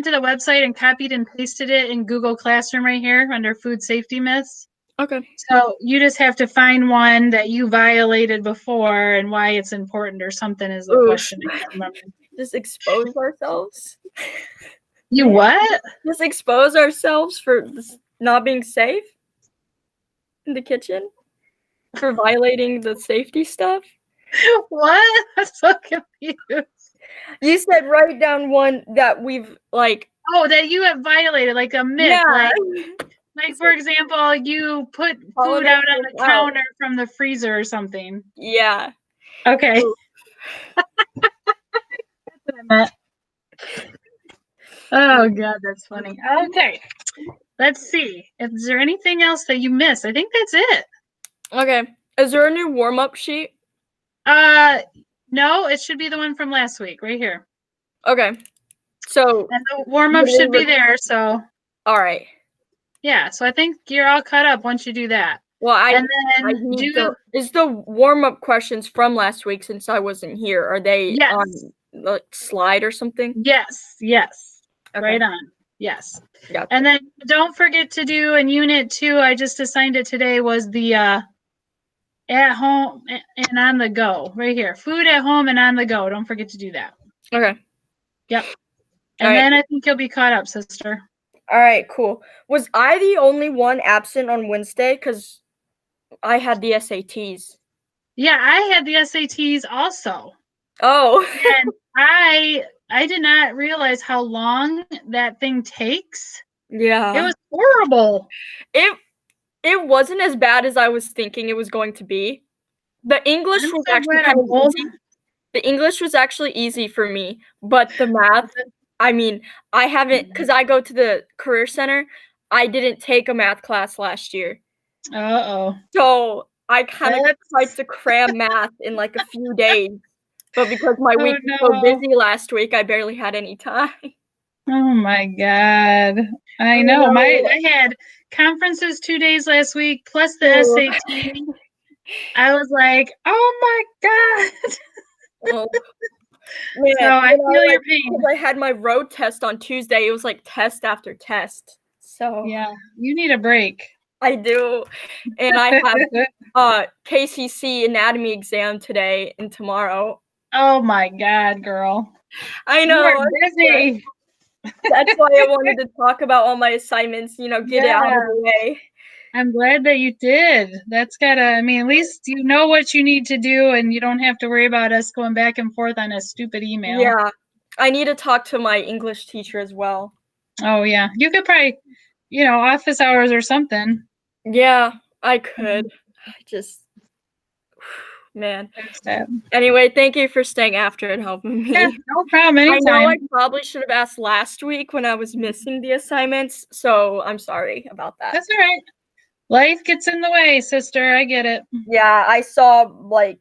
to the website and copied and pasted it in Google Classroom right here under food safety myths. Okay. So you just have to find one that you violated before and why it's important or something is the question. I can't remember. Just expose ourselves. You what? Just expose ourselves for not being safe in the kitchen? For violating the safety stuff? What? I'm so confused. You said write down one that we've like. Oh, that you have violated, like a myth. Yeah. Like for example, you put food out on the counter from the freezer or something. Yeah. Okay. That's what I meant. Oh God, that's funny. Okay. Let's see. Is there anything else that you missed? I think that's it. Okay. Is there a new warm-up sheet? No, it should be the one from last week, right here. Okay. So and the warm-up should be there, so all right. Yeah, so I think you're all caught up once you do that. Well, and then is the warm-up questions from last week since I wasn't here? Are they on the slide or something? Yes. Okay. Right on. Yes. Yeah. And then don't forget to do in unit 2, I just assigned it today, was the at home and on the go. Right here. Food at home and on the go. Don't forget to do that. Okay. Yep. And then I think you'll be caught up, sister. All right, cool. Was I the only one absent on Wednesday? Because I had the SATs. Yeah, I had the SATs also. Oh. And I did not realize how long that thing takes. Yeah. It was horrible. It wasn't as bad as I was thinking it was going to be. The English was actually kind of easy. The English was actually easy for me, but the math, I mean, I haven't, because I go to the Career Center, I didn't take a math class last year. Uh-oh. So I kind of tried to cram math in like a few days. But because my week was so busy last week, I barely had any time. Oh my God. I know. I had conferences 2 days last week, plus the SAT. I was like, oh my God. Oh, man, so I feel your pain. I had my road test on Tuesday. It was like test after test. So yeah, you need a break. I do. And I have KCC anatomy exam today and tomorrow. Oh my God, girl. I know. You are busy. That's why I wanted to talk about all my assignments, get it out of the way. I'm glad that you did. That's gotta, I mean, at least you know what you need to do and you don't have to worry about us going back and forth on a stupid email. Yeah. I need to talk to my English teacher as well. Oh, yeah. You could probably, office hours or something. Yeah, I could. Man. Anyway, thank you for staying after and helping me. Yeah, no problem. Anytime. I know I probably should have asked last week when I was missing the assignments, so I'm sorry about that. That's all right. Life gets in the way, sister. I get it. Yeah, I saw like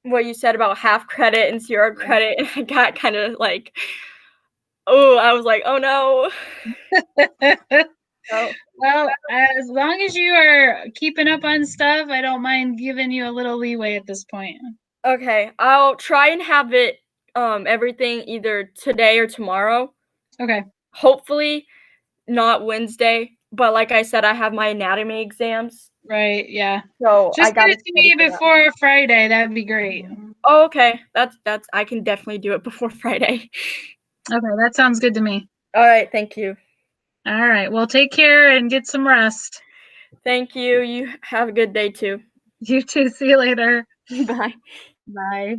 what you said about half credit and 0 credit, and I got kind of like, I was like, oh no. Well, as long as you are keeping up on stuff, I don't mind giving you a little leeway at this point. Okay, I'll try and have it everything either today or tomorrow. Okay. Hopefully not Wednesday, but like I said, I have my anatomy exams. Right, yeah. So just get it to me before Friday. That'd be great. Oh, okay. That's I can definitely do it before Friday. Okay, that sounds good to me. All right, thank you. All right, well, take care and get some rest. Thank you. You have a good day too. You too. See you later. Bye. Bye.